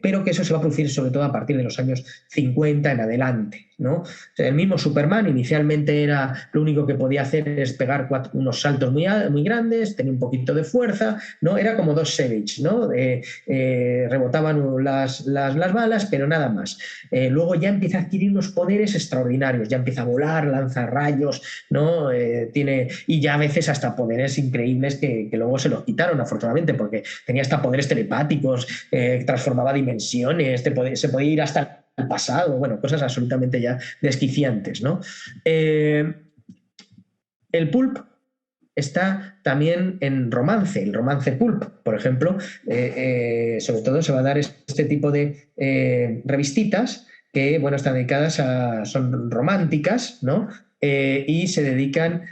pero que eso se va a producir sobre todo a partir de los años 50 en adelante, ¿no? O sea, el mismo Superman inicialmente era lo único que podía hacer es pegar unos saltos muy grandes, tenía un poquito de fuerza, ¿no? Era como dos Savage, ¿no? Rebotaban las balas, pero nada más. Luego ya empieza a adquirir unos poderes extraordinarios, ya empieza a volar, lanza rayos, ¿no? Y ya a veces hasta poderes increíbles que luego se los quitaron, afortunadamente, porque tenía hasta poderes telepáticos, transformaba dimensiones, se podía ir hasta el pasado, bueno, cosas absolutamente ya desquiciantes, ¿no? El pulp está también en romance, el romance pulp, por ejemplo, sobre todo se va a dar este tipo de revistitas que, bueno, están dedicadas son románticas, ¿no? Y se dedican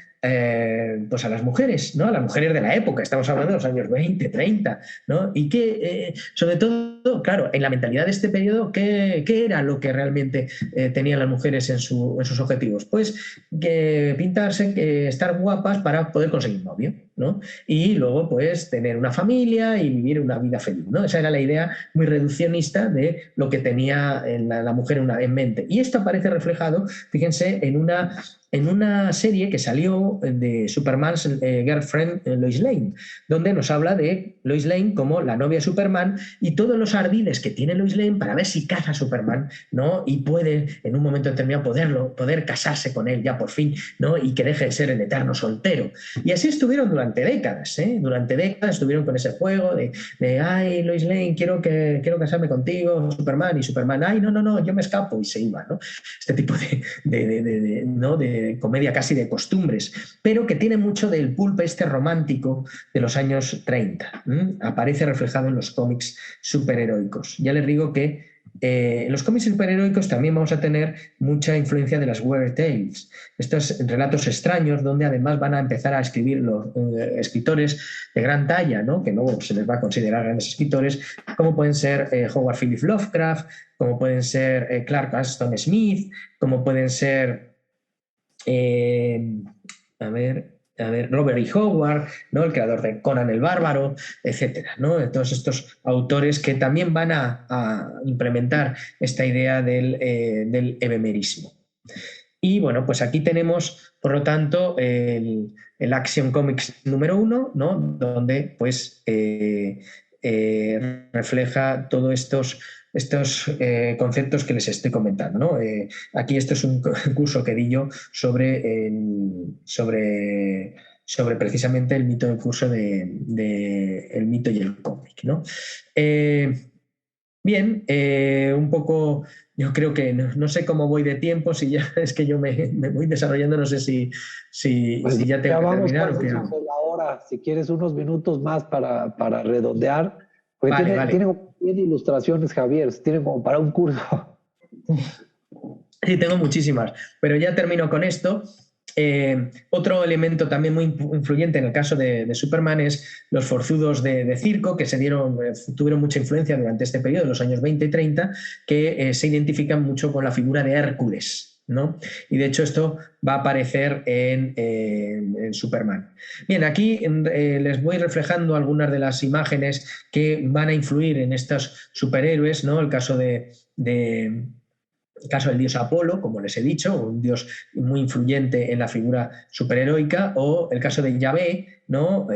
pues a las mujeres, ¿no? A las mujeres de la época, estamos hablando de los años 20, 30, ¿no? Y que, sobre todo, claro, en la mentalidad de este periodo, ¿qué era lo que realmente tenían las mujeres en sus objetivos? Pues que pintarse, estar guapas para poder conseguir novio, ¿no? Y luego, pues, tener una familia y vivir una vida feliz, ¿no? Esa era la idea muy reduccionista de lo que tenía la mujer en mente. Y esto aparece reflejado, fíjense, en una serie que salió de Superman's Girlfriend, Lois Lane, donde nos habla de Lois Lane como la novia de Superman y todos los ardides que tiene Lois Lane para ver si caza a Superman, ¿no? Y puede, en un momento determinado, poder casarse con él ya por fin, ¿no? Y que deje de ser el eterno soltero. Y así estuvieron durante décadas, ¿eh? Durante décadas estuvieron con ese juego de ay, Lois Lane, quiero casarme contigo, Superman, y Superman, ay, no, yo me escapo, y se iba, ¿no? Este tipo de comedia casi de costumbres, pero que tiene mucho del pulp este romántico de los años 30. Aparece reflejado en los cómics superheroicos. Ya les digo que en los cómics superheroicos también vamos a tener mucha influencia de las Weird Tales, estos relatos extraños donde además van a empezar a escribir los escritores de gran talla, ¿no? Que luego se les va a considerar grandes escritores, como pueden ser Howard Phillips Lovecraft, como pueden ser Clark Ashton Smith, como pueden ser Robert E. Howard, ¿no? El creador de Conan el Bárbaro, etcétera, ¿no? Todos estos autores que también van a implementar esta idea del ebemerismo. Y bueno, pues aquí tenemos, por lo tanto, el Action Comics número 1, ¿no? Donde pues refleja todos estos conceptos que les estoy comentando, ¿no? Aquí esto es un curso que di yo sobre precisamente el mito del curso de el mito y el cómic, ¿no? Bien, un poco, yo creo que no sé cómo voy de tiempo, si ya es que yo me voy desarrollando, no sé Pues si ya tengo que terminar o qué. Ahora, si quieres unos minutos más para redondear, porque Vale. tiene como 10 ilustraciones, Javier, tiene como para un curso. Sí, tengo muchísimas, pero ya termino con esto. Otro elemento también muy influyente en el caso de Superman es los forzudos de circo que tuvieron mucha influencia durante este periodo, los años 20 y 30, que se identifican mucho con la figura de Hércules, ¿no? Y de hecho esto va a aparecer en Superman. Bien, aquí les voy reflejando algunas de las imágenes que van a influir en estos superhéroes, ¿no? El caso del dios Apolo, como les he dicho, un dios muy influyente en la figura superheroica, o el caso de Yahvé, ¿no?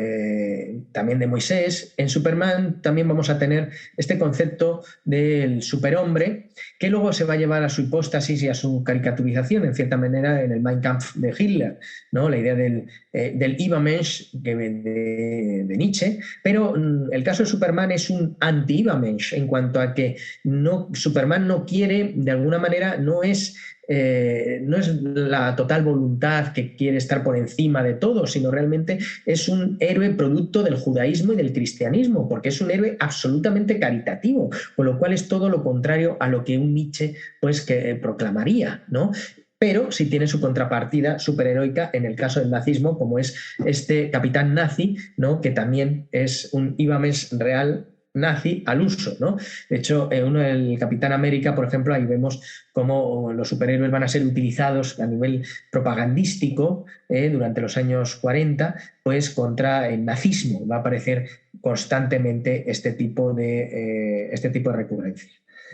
También de Moisés. En Superman también vamos a tener este concepto del superhombre, que luego se va a llevar a su hipóstasis y a su caricaturización, en cierta manera, en el Mein Kampf de Hitler, ¿no? La idea del Übermensch de Nietzsche, pero el caso de Superman es un anti-Übermensch en cuanto a que Superman no quiere, de alguna manera, no es no es la total voluntad que quiere estar por encima de todo, sino realmente es un héroe producto del judaísmo y del cristianismo, porque es un héroe absolutamente caritativo, con lo cual es todo lo contrario a lo que un Nietzsche pues, que proclamaría, ¿no? Pero sí tiene su contrapartida superheroica en el caso del nazismo, como es este capitán nazi, ¿no? Que también es un Ibames real nazi al uso, ¿no? De hecho, uno del Capitán América, por ejemplo, ahí vemos cómo los superhéroes van a ser utilizados a nivel propagandístico durante los años 40, pues contra el nazismo. Va a aparecer constantemente este tipo de recurrencia.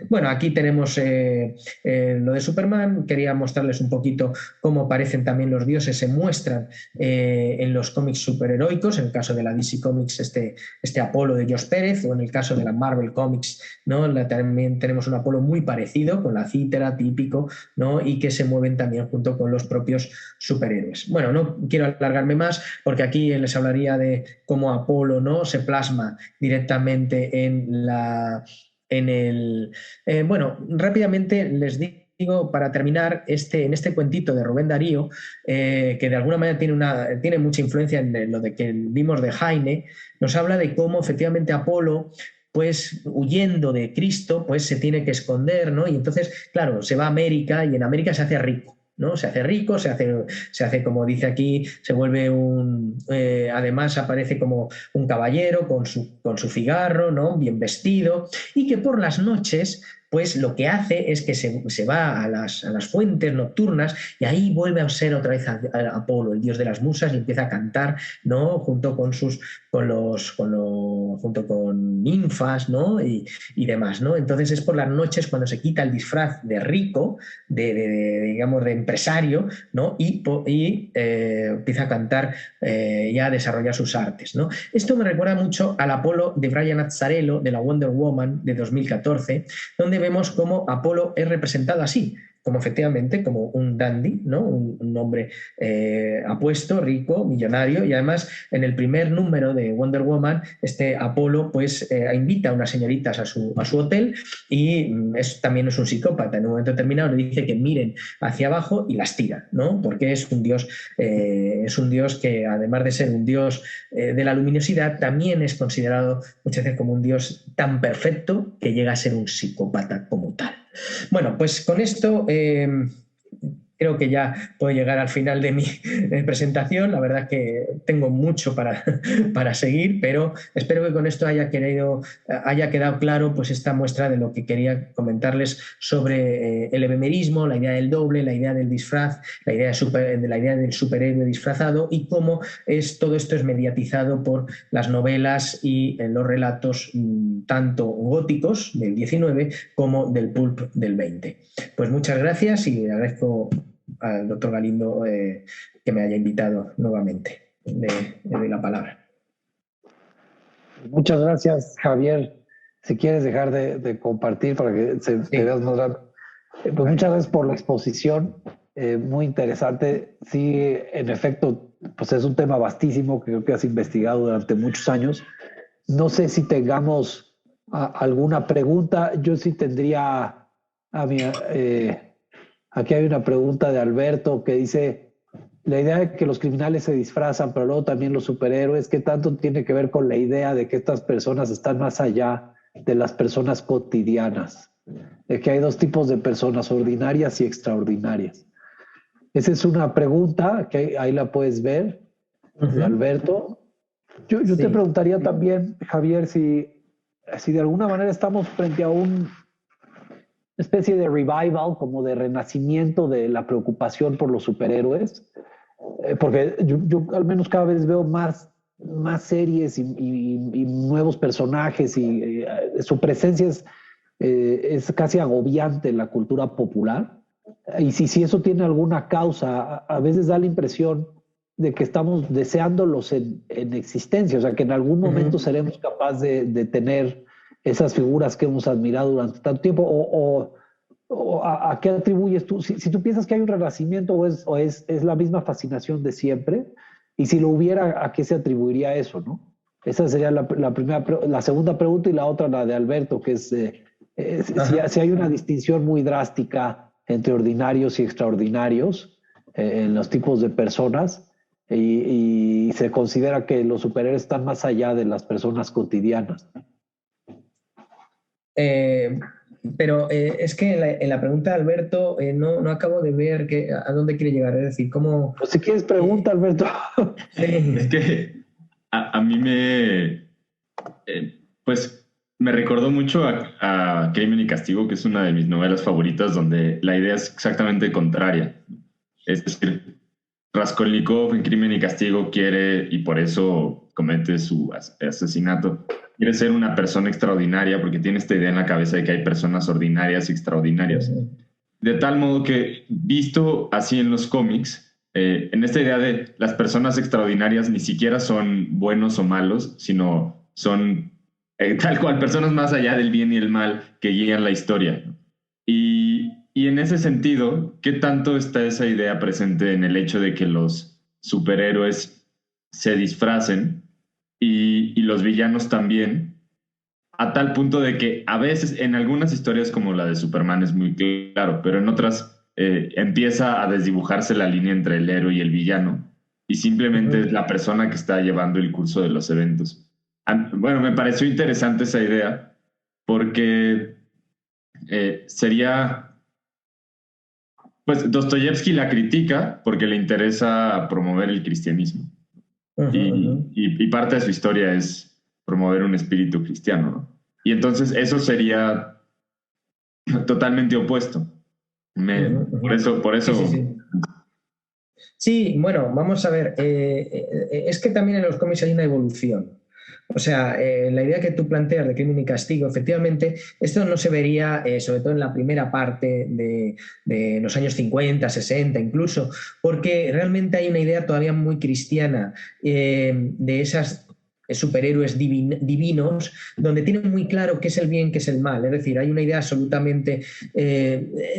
Bueno, aquí tenemos lo de Superman. Quería mostrarles un poquito cómo aparecen también los dioses, se muestran en los cómics superheroicos, en el caso de la DC Comics este Apolo de Josh Pérez, o en el caso de la Marvel Comics, ¿no? También tenemos un Apolo muy parecido, con la cítara típico, ¿no? Y que se mueven también junto con los propios superhéroes. Bueno, no quiero alargarme más porque aquí les hablaría de cómo Apolo, ¿no? Se plasma directamente bueno, rápidamente les digo, para terminar, en este cuentito de Rubén Darío, que de alguna manera tiene mucha influencia en lo de que vimos de Heine, nos habla de cómo efectivamente Apolo, pues huyendo de Cristo, pues se tiene que esconder, ¿no? Y entonces, claro, se va a América y en América se hace rico, ¿no? Se hace rico, se hace, como dice aquí, se vuelve además aparece como un caballero con su cigarro, ¿no? Bien vestido, y que por las noches pues lo que hace es que se va a las fuentes nocturnas y ahí vuelve a ser otra vez a Apolo, el dios de las musas, y empieza a cantar, ¿no? Junto con ninfas, ¿no? Y demás, ¿no? Entonces es por las noches cuando se quita el disfraz de rico, digamos, de empresario, ¿no? Y empieza a cantar y a desarrollar sus artes, ¿no? Esto me recuerda mucho al Apolo de Brian Azzarello, de la Wonder Woman de 2014, donde vemos cómo Apolo es representado así, como efectivamente como un dandy, ¿no? Un hombre apuesto, rico, millonario, y además en el primer número de Wonder Woman, este Apolo pues invita a unas señoritas a su hotel y también es un psicópata. En un momento determinado le dice que miren hacia abajo y las tira, ¿no? Porque es un dios que, además de ser un dios de la luminosidad, también es considerado muchas veces como un dios tan perfecto que llega a ser un psicópata como tal. Bueno, pues con esto creo que ya puedo llegar al final de mi presentación. La verdad que tengo mucho para seguir, pero espero que con esto haya quedado claro pues esta muestra de lo que quería comentarles sobre el ebemerismo, la idea del doble, la idea del disfraz, la idea del superhéroe disfrazado, y cómo todo esto es mediatizado por las novelas y los relatos tanto góticos del 19 como del pulp del 20. Pues muchas gracias y agradezco al doctor Galindo que me haya invitado nuevamente. Le doy la palabra. Muchas gracias, Javier. Si quieres dejar de compartir para que te veas más rápido. Pues muchas gracias por la exposición, muy interesante. Sí, en efecto, pues es un tema vastísimo que creo que has investigado durante muchos años. No sé si tengamos alguna pregunta. Yo sí tendría aquí hay una pregunta de Alberto que dice: la idea de que los criminales se disfrazan, pero luego también los superhéroes, ¿qué tanto tiene que ver con la idea de que estas personas están más allá de las personas cotidianas? De que hay dos tipos de personas, ordinarias y extraordinarias. Esa es una pregunta que ahí la puedes ver, de Alberto. Yo te preguntaría también, Javier, si de alguna manera estamos frente a una especie de revival, como de renacimiento de la preocupación por los superhéroes, porque yo al menos cada vez veo más series y nuevos personajes, y su presencia es casi agobiante en la cultura popular. Y si eso tiene alguna causa, a veces da la impresión de que estamos deseándolos en existencia, o sea, que en algún momento seremos capaces de tener esas figuras que hemos admirado durante tanto tiempo, o ¿a qué atribuyes tú? Si tú piensas que hay un renacimiento, o es la misma fascinación de siempre, y si lo hubiera, ¿a qué se atribuiría eso, no? Esa sería la segunda pregunta, y la otra, la de Alberto, que es si hay una distinción muy drástica entre ordinarios y extraordinarios en los tipos de personas y se considera que los superhéroes están más allá de las personas cotidianas. Pero es que en la pregunta de Alberto no acabo de ver a dónde quiere llegar. Es decir, cómo... Pues si quieres pregunta, Alberto. Es que a mí pues me recordó mucho a Crimen y Castigo, que es una de mis novelas favoritas, donde la idea es exactamente contraria. Es decir, Raskolnikov en Crimen y Castigo quiere, y por eso comete su asesinato, quiere ser una persona extraordinaria porque tiene esta idea en la cabeza de que hay personas ordinarias y extraordinarias. De tal modo que, visto así en los cómics, en esta idea de las personas extraordinarias ni siquiera son buenos o malos, sino son tal cual personas más allá del bien y el mal que guían la historia. Y en ese sentido, ¿qué tanto está esa idea presente en el hecho de que los superhéroes se disfracen y los villanos también, a tal punto de que a veces en algunas historias como la de Superman es muy claro, pero en otras empieza a desdibujarse la línea entre el héroe y el villano y simplemente es la persona que está llevando el curso de los eventos? Bueno, me pareció interesante esa idea porque sería... Pues Dostoyevsky la critica porque le interesa promover el cristianismo. Y parte de su historia es promover un espíritu cristiano, ¿no? Y entonces eso sería totalmente opuesto. Por eso. Sí. Sí, bueno, vamos a ver. Es que también en los cómics hay una evolución. O sea, la idea que tú planteas de Crimen y Castigo, efectivamente, esto no se vería, sobre todo en la primera parte de los años 50, 60 incluso, porque realmente hay una idea todavía muy cristiana de esas superhéroes divinos, donde tienen muy claro qué es el bien, qué es el mal. Es decir, hay una idea absolutamente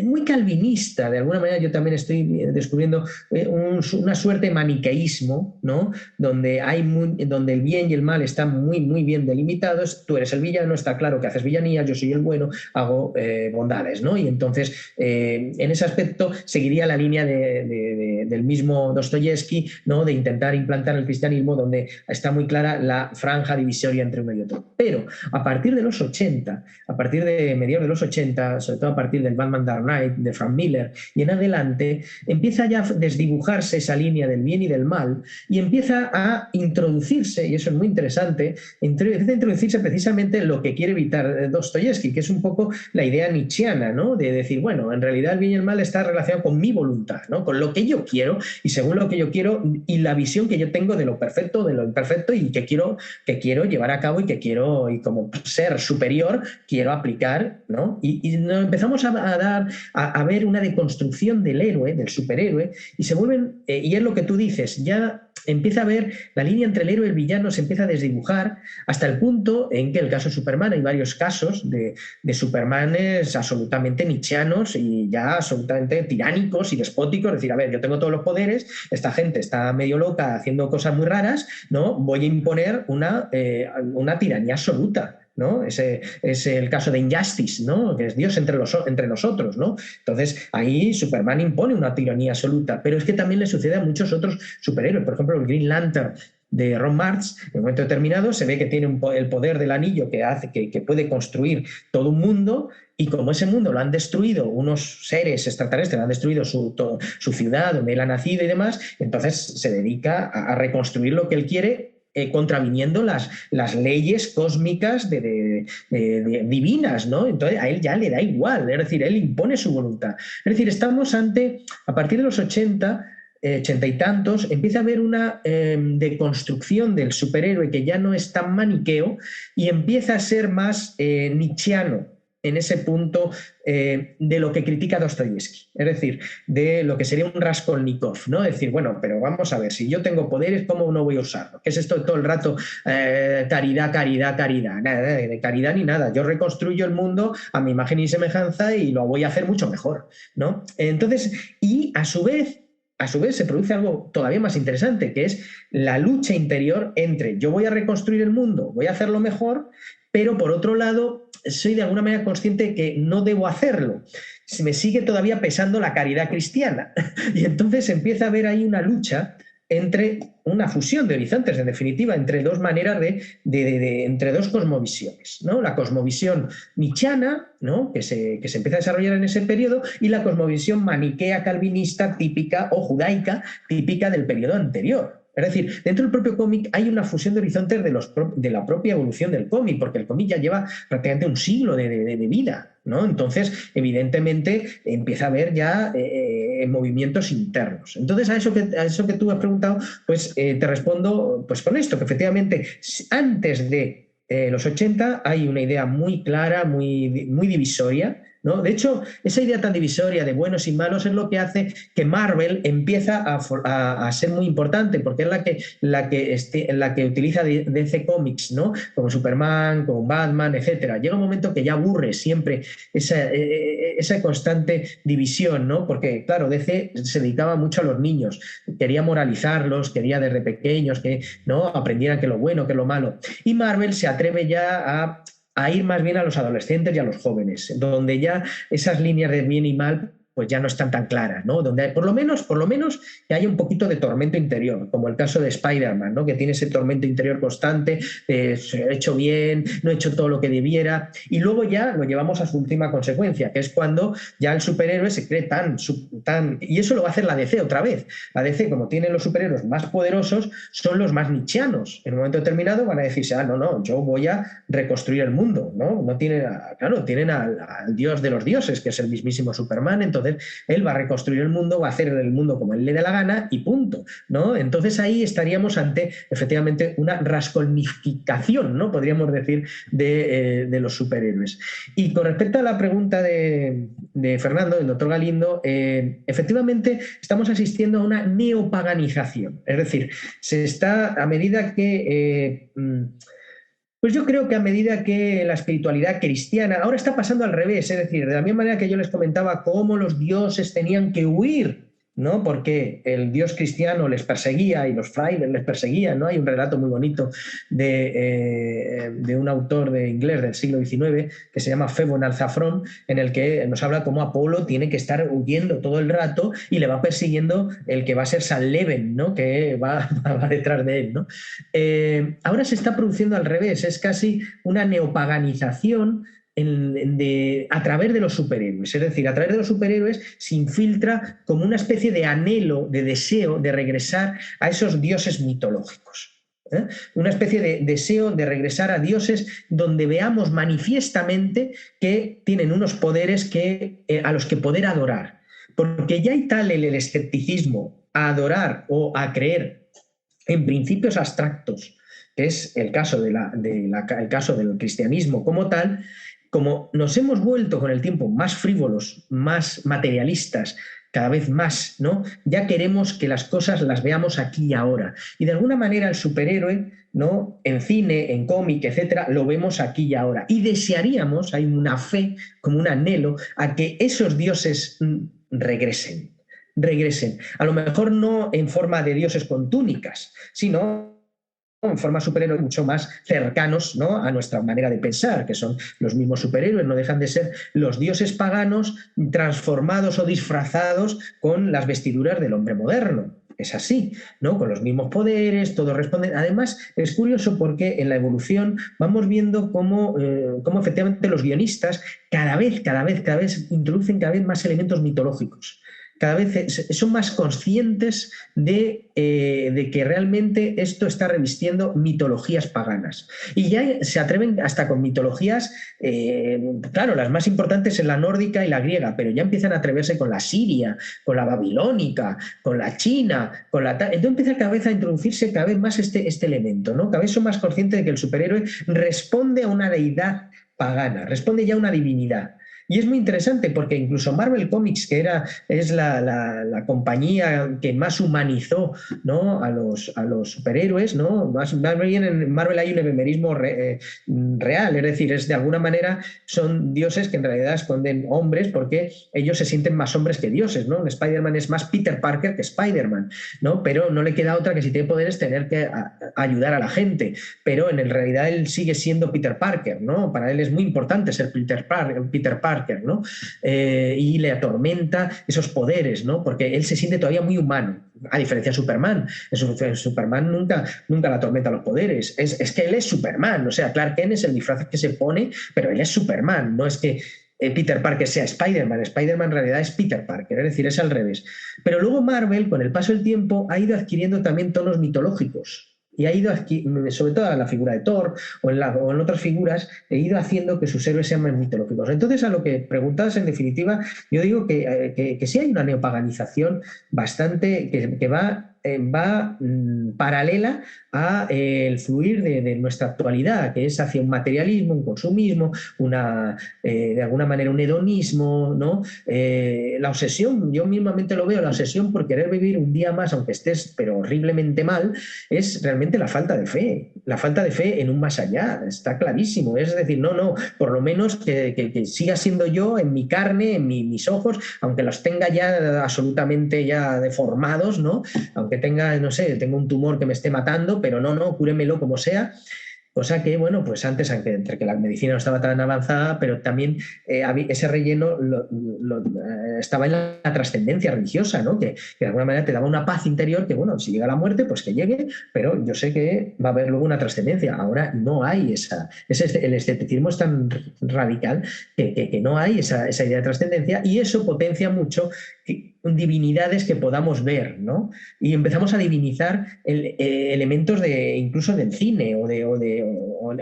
muy calvinista. De alguna manera yo también estoy descubriendo una suerte de maniqueísmo, ¿no? Donde el bien y el mal están muy, muy bien delimitados. Tú eres el villano, está claro que haces villanías, yo soy el bueno, hago bondades, ¿no? Y entonces, en ese aspecto, seguiría la línea del mismo Dostoyevsky, ¿no? De intentar implantar el cristianismo, donde está muy clara la franja divisoria entre uno y otro. Pero a partir de los 80, a partir de mediados de los 80, sobre todo a partir del Batman Dark Knight de Frank Miller y en adelante, empieza ya a desdibujarse esa línea del bien y del mal y empieza a introducirse, y eso es muy interesante, empieza a introducirse precisamente lo que quiere evitar Dostoyevsky, que es un poco la idea nietzscheana, ¿no? De decir, bueno, en realidad el bien y el mal está relacionado con mi voluntad, ¿no? Con lo que yo quiero y según lo que yo quiero y la visión que yo tengo de lo perfecto, de lo imperfecto y que quiero llevar a cabo y como ser superior quiero aplicar, ¿no? Y nos empezamos a ver una deconstrucción del héroe, del superhéroe, y se vuelven, y es lo que tú dices, ya empieza a ver la línea entre el héroe y el villano, se empieza a desdibujar hasta el punto en que el caso de Superman, hay varios casos de Supermanes absolutamente nietzscheanos y ya absolutamente tiránicos y despóticos, es decir, a ver, yo tengo todos los poderes, esta gente está medio loca haciendo cosas muy raras, ¿no? Voy a imponer una tiranía absoluta, ¿no? Ese es el caso de Injustice, ¿no? Que es Dios entre nosotros, ¿no? Entonces ahí Superman impone una tiranía absoluta, pero es que también le sucede a muchos otros superhéroes. Por ejemplo, el Green Lantern de Ron Martz, en un momento determinado se ve que tiene el poder del anillo que hace que puede construir todo un mundo, y como ese mundo lo han destruido unos seres extraterrestres, han destruido su ciudad donde él ha nacido y demás, entonces se dedica a reconstruir lo que él quiere, contraviniendo las leyes cósmicas divinas, ¿no? Entonces a él ya le da igual, es decir, él impone su voluntad. Es decir, estamos a partir de los 80 y tantos, empieza a haber una deconstrucción del superhéroe que ya no es tan maniqueo y empieza a ser más nietzscheano en ese punto de lo que critica Dostoyevsky, es decir, de lo que sería un Raskolnikov, ¿no? Es decir, bueno, pero vamos a ver, si yo tengo poderes, ¿cómo no voy a usarlo? ¿Qué es esto todo el rato? Caridad, nada de caridad ni nada, yo reconstruyo el mundo a mi imagen y semejanza y lo voy a hacer mucho mejor, ¿no? Entonces, y a su vez se produce algo todavía más interesante, que es la lucha interior entre yo voy a reconstruir el mundo, voy a hacerlo mejor, pero por otro lado soy de alguna manera consciente que no debo hacerlo, me sigue todavía pesando la caridad cristiana. Y entonces empieza a haber ahí una lucha entre una fusión de horizontes, en definitiva, entre dos maneras entre dos cosmovisiones, ¿no? La cosmovisión nietzscheana, ¿no? que se empieza a desarrollar en ese periodo, y la cosmovisión maniquea calvinista típica o judaica típica del periodo anterior. Es decir, dentro del propio cómic hay una fusión de horizontes de la propia evolución del cómic, porque el cómic ya lleva prácticamente un siglo de vida, ¿no? Entonces, evidentemente, empieza a haber ya movimientos internos. Entonces, a eso que tú has preguntado, pues te respondo pues con esto, que efectivamente antes de los 80 hay una idea muy clara, muy, muy divisoria, ¿no? De hecho, esa idea tan divisoria de buenos y malos es lo que hace que Marvel empieza a ser muy importante, porque es la que utiliza DC Comics, ¿no? Como Superman, como Batman, etc. Llega un momento que ya aburre siempre esa constante división, ¿no? Porque, claro, DC se dedicaba mucho a los niños, quería moralizarlos, quería desde pequeños que, ¿no?, aprendieran que lo bueno, que lo malo. Y Marvel se atreve ya a ir más bien a los adolescentes y a los jóvenes, donde ya esas líneas de bien y mal pues ya no están tan claras, ¿no? Donde por lo menos que haya un poquito de tormento interior, como el caso de Spider-Man, ¿no? Que tiene ese tormento interior constante, he hecho bien, no he hecho todo lo que debiera, y luego ya lo llevamos a su última consecuencia, que es cuando ya el superhéroe se cree tan... Y eso lo va a hacer la DC otra vez. La DC, como tiene los superhéroes más poderosos, son los más nietzscheanos. En un momento determinado van a decirse, no, yo voy a reconstruir el mundo, ¿no? No tienen, claro, tienen al dios de los dioses, que es el mismísimo Superman. Entonces él va a reconstruir el mundo, va a hacer el mundo como él le dé la gana y punto, ¿no? Entonces ahí estaríamos ante, efectivamente, una rascolnificación, ¿no?, podríamos decir, de los superhéroes. Y con respecto a la pregunta de Fernando, del doctor Galindo, efectivamente estamos asistiendo a una neopaganización. Es decir, a medida que... Pues yo creo que a medida que la espiritualidad cristiana, ahora está pasando al revés, es decir, de la misma manera que yo les comentaba cómo los dioses tenían que huir, ¿no? Porque el dios cristiano les perseguía y los frailes les perseguían, ¿no? Hay un relato muy bonito de un autor de inglés del siglo XIX que se llama Febon Alzafrón, en el que nos habla cómo Apolo tiene que estar huyendo todo el rato y le va persiguiendo el que va a ser San Leven, ¿no?, que va detrás de él, ¿no? Ahora se está produciendo al revés, es casi una neopaganización a través de los superhéroes. Es decir, a través de los superhéroes se infiltra como una especie de anhelo, de deseo de regresar a esos dioses mitológicos. Una especie de deseo de regresar a dioses donde veamos manifiestamente que tienen unos poderes a los que poder adorar. Porque ya hay tal el escepticismo a adorar o a creer en principios abstractos, que es el caso, el caso del cristianismo como tal, como nos hemos vuelto con el tiempo más frívolos, más materialistas, cada vez más, ¿no? Ya queremos que las cosas las veamos aquí y ahora. Y de alguna manera el superhéroe, ¿no?, en cine, en cómic, etcétera, lo vemos aquí y ahora. Y desearíamos, hay una fe, como un anhelo, a que esos dioses regresen. A lo mejor no en forma de dioses con túnicas, sino en forma superhéroes mucho más cercanos, ¿no?, a nuestra manera de pensar, que son los mismos superhéroes, no dejan de ser los dioses paganos transformados o disfrazados con las vestiduras del hombre moderno. Es así, ¿no?, con los mismos poderes, todos responden. Además, es curioso porque en la evolución vamos viendo cómo efectivamente los guionistas cada vez introducen cada vez más elementos mitológicos. Cada vez son más conscientes de que realmente esto está revistiendo mitologías paganas. Y ya se atreven hasta con mitologías, claro, las más importantes en la nórdica y la griega, pero ya empiezan a atreverse con la siria, con la babilónica, con la china, entonces empieza cada vez a introducirse cada vez más este elemento, ¿no? Cada vez son más conscientes de que el superhéroe responde a una deidad pagana, responde ya a una divinidad. Y es muy interesante porque incluso Marvel Comics, que es la compañía que más humanizó, ¿no?, a los superhéroes, ¿no? En Marvel hay un ebemerismo real, es decir, es de alguna manera son dioses que en realidad esconden hombres porque ellos se sienten más hombres que dioses, ¿no? Spider-Man es más Peter Parker que Spider-Man, ¿no? Pero no le queda otra que si tiene poderes tener que ayudar a la gente, pero en realidad él sigue siendo Peter Parker, ¿no? Para él es muy importante ser Peter Parker. Parker, ¿no? Y le atormenta esos poderes, ¿no? Porque él se siente todavía muy humano, a diferencia de Superman. Superman nunca le atormenta los poderes. Es que él es Superman, o sea, Clark Kent es el disfraz que se pone, pero él es Superman, no es que Peter Parker sea Spider-Man. Spider-Man en realidad es Peter Parker, es decir, es al revés. Pero luego Marvel, con el paso del tiempo, ha ido adquiriendo también tonos mitológicos. Y ha ido, sobre todo en la figura de Thor o en otras figuras, ha ido haciendo que sus héroes sean más mitológicos. Entonces, a lo que preguntabas, en definitiva, yo digo que sí hay una neopaganización bastante que va paralela a el fluir de nuestra actualidad, que es hacia un materialismo, un consumismo, de alguna manera un hedonismo, ¿no? La obsesión, yo mismamente lo veo, la obsesión por querer vivir un día más, aunque estés pero horriblemente mal, es realmente la falta de fe en un más allá, está clarísimo. Es decir, no, por lo menos que siga siendo yo en mi carne, en mis ojos, aunque los tenga ya absolutamente ya deformados, ¿no? Aunque tenga, no sé, tengo un tumor que me esté matando, pero no, cúremelo como sea. Cosa que, bueno, pues antes, entre que la medicina no estaba tan avanzada, pero también ese relleno estaba en la trascendencia religiosa, ¿no? Que de alguna manera te daba una paz interior que, bueno, si llega la muerte, pues que llegue, pero yo sé que va a haber luego una trascendencia. Ahora no hay el escepticismo es tan radical que no hay esa idea de trascendencia, y eso potencia mucho divinidades que podamos ver, ¿no? Y empezamos a divinizar elementos incluso del cine o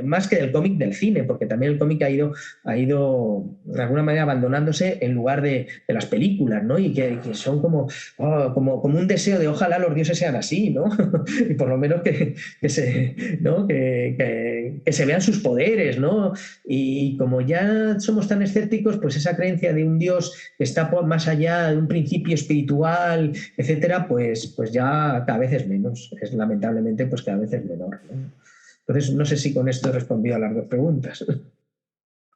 más que del cómic, del cine, porque también el cómic ha ido de alguna manera abandonándose en lugar de las películas, ¿no? Y que son como un deseo de ojalá los dioses sean así, ¿no? Y por lo menos que se vean sus poderes, ¿no? Y como ya somos tan escépticos, pues esa creencia de un dios que está más allá de un principio espiritual, etcétera, pues ya cada vez es menos, lamentablemente pues cada vez es menor, ¿no? Entonces, no sé si con esto he respondido a las dos preguntas.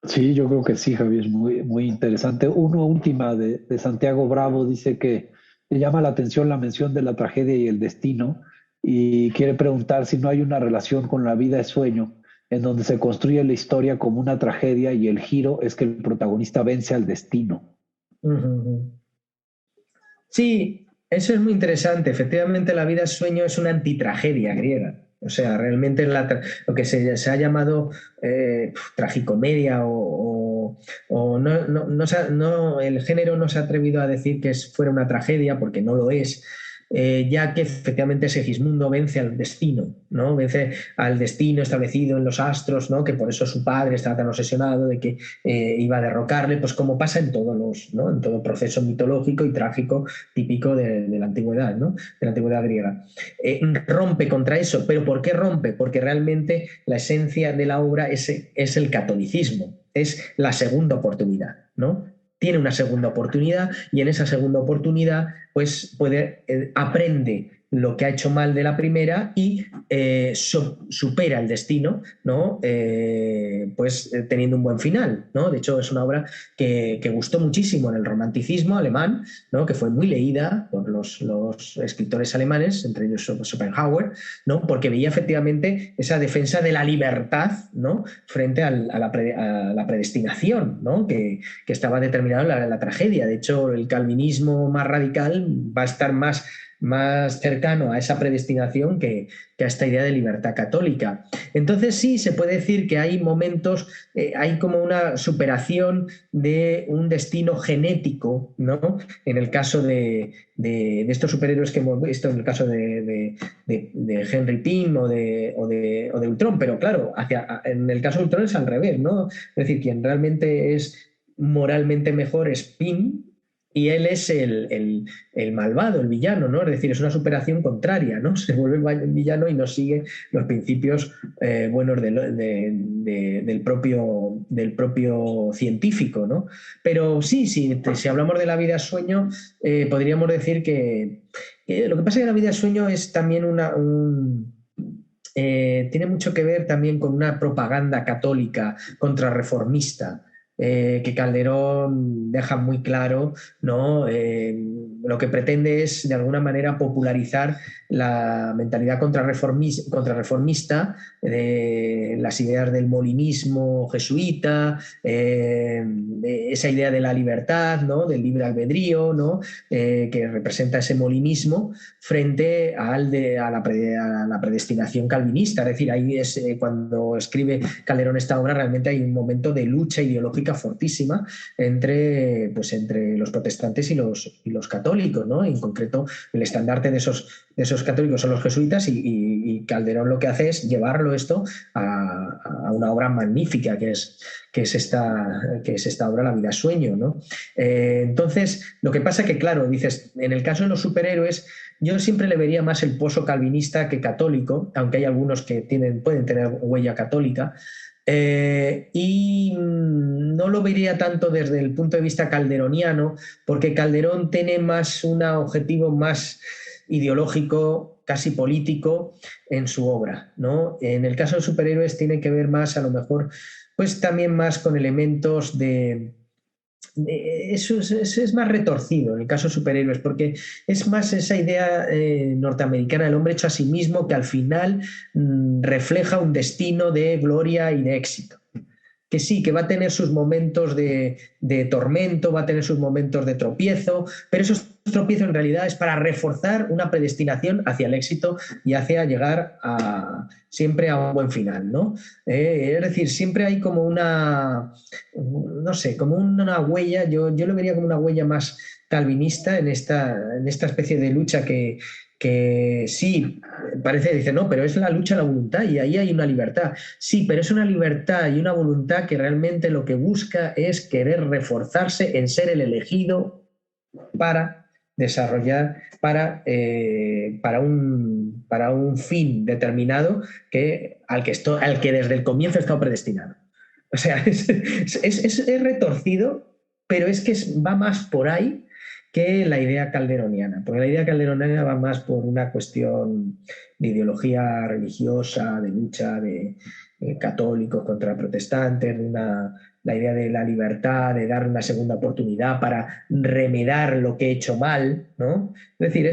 Sí, yo creo que sí, Javier, es muy, muy interesante. Una última de Santiago Bravo dice que le llama la atención la mención de la tragedia y el destino, y quiere preguntar si no hay una relación con la vida de sueño, en donde se construye la historia como una tragedia y el giro es que el protagonista vence al destino. Sí, eso es muy interesante. Efectivamente, la vida es sueño es una antitragedia griega. O sea, realmente lo que se ha llamado tragicomedia o no, el género no se ha atrevido a decir que fuera una tragedia, porque no lo es. Ya que efectivamente Segismundo vence al destino, ¿no? Vence al destino establecido en los astros, ¿no? Que por eso su padre estaba tan obsesionado de que iba a derrocarle, pues como pasa en ¿no? En todo proceso mitológico y trágico típico de la antigüedad, ¿no? De la antigüedad griega. Rompe contra eso, pero ¿por qué rompe? Porque realmente la esencia de la obra es el catolicismo, es la segunda oportunidad, ¿no? Tiene una segunda oportunidad, y en esa segunda oportunidad pues aprende lo que ha hecho mal de la primera y supera el destino, ¿no? Teniendo un buen final, ¿no? De hecho, es una obra que gustó muchísimo en el romanticismo alemán, ¿no? Que fue muy leída por los escritores alemanes, entre ellos Schopenhauer, ¿no? Porque veía efectivamente esa defensa de la libertad, ¿no? Frente a la predestinación, ¿no? Que estaba determinada en la tragedia. De hecho, el calvinismo más radical va a estar más cercano a esa predestinación que a esta idea de libertad católica. Entonces sí, se puede decir que hay momentos, hay como una superación de un destino genético, ¿no? En el caso de estos superhéroes que hemos visto, en el caso de Henry Pym o de Ultron, pero claro, en el caso de Ultron es al revés, ¿no? Es decir, quien realmente es moralmente mejor es Pym, y él es el malvado, el villano, ¿no? Es decir, es una superación contraria, ¿no? Se vuelve villano y no sigue los principios buenos del propio científico, ¿no? Pero sí, si hablamos de la vida sueño, podríamos decir que lo que pasa es que la vida sueño es también tiene mucho que ver también con una propaganda católica contrarreformista, que Calderón deja muy claro, ¿no? Lo que pretende es, de alguna manera, popularizar la mentalidad contrarreformista de las ideas del molinismo jesuita, esa idea de la libertad, ¿no? Del libre albedrío, ¿no? Que representa ese molinismo frente a la predestinación calvinista. Es decir, ahí es cuando escribe Calderón esta obra, realmente hay un momento de lucha ideológica fortísima entre los protestantes y los católicos, ¿no? En concreto, el estandarte de esos católicos son los jesuitas y Calderón lo que hace es llevarlo esto a una obra magnífica que es esta obra La vida es sueño, ¿no? Entonces, lo que pasa que, claro, dices, en el caso de los superhéroes, yo siempre le vería más el pozo calvinista que católico, aunque hay algunos que pueden tener huella católica, y no lo vería tanto desde el punto de vista calderoniano, porque Calderón tiene más un objetivo más ideológico, casi político, en su obra, ¿no? En el caso de superhéroes tiene que ver más, a lo mejor, pues también más con elementos eso es más retorcido en el caso de superhéroes, porque es más esa idea norteamericana del hombre hecho a sí mismo que al final refleja un destino de gloria y de éxito. Que sí, que va a tener sus momentos de tormento, va a tener sus momentos de tropiezo, pero esos tropiezos en realidad es para reforzar una predestinación hacia el éxito y hacia llegar siempre a un buen final, ¿no? Es decir, siempre hay como no sé, como una huella, yo lo vería como una huella más calvinista en esta especie de lucha que sí, parece, dice, no, pero es la lucha a la voluntad y ahí hay una libertad. Sí, pero es una libertad y una voluntad que realmente lo que busca es querer reforzarse en ser el elegido para desarrollar, para un fin determinado al que desde el comienzo ha estado predestinado. O sea, es retorcido, pero es que va más por ahí que la idea calderoniana, porque la idea calderoniana va más por una cuestión de ideología religiosa, de lucha de católicos contra protestantes, la idea de la libertad, de dar una segunda oportunidad para remedar lo que he hecho mal, ¿no? Es decir,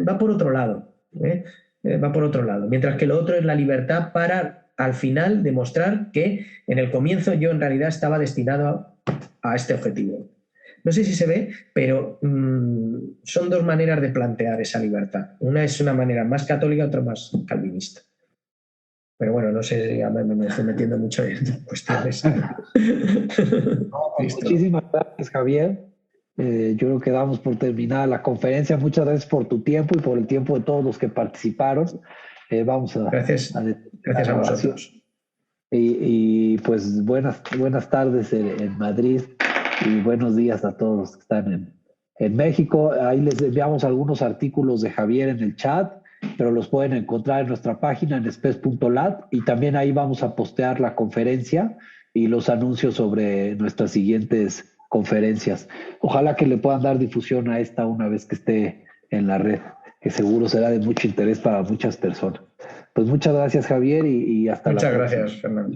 va por otro lado, va por otro lado, mientras que lo otro es la libertad para al final demostrar que en el comienzo yo en realidad estaba destinado a este objetivo. No sé si se ve, pero son dos maneras de plantear esa libertad. Una es una manera más católica, otra más calvinista. Pero bueno, no sé si me estoy metiendo mucho en cuestiones. Muchísimas gracias, Javier. Yo creo que damos por terminada la conferencia. Muchas gracias por tu tiempo y por el tiempo de todos los que participaron. Gracias a vosotros. Y pues buenas tardes en Madrid y buenos días a todos los que están en México. Ahí les enviamos algunos artículos de Javier en el chat, pero los pueden encontrar en nuestra página en spes.lat y también ahí vamos a postear la conferencia y los anuncios sobre nuestras siguientes conferencias. Ojalá que le puedan dar difusión a esta una vez que esté en la red, que seguro será de mucho interés para muchas personas. Pues muchas gracias, Javier, y hasta la próxima. Muchas gracias, Fernando.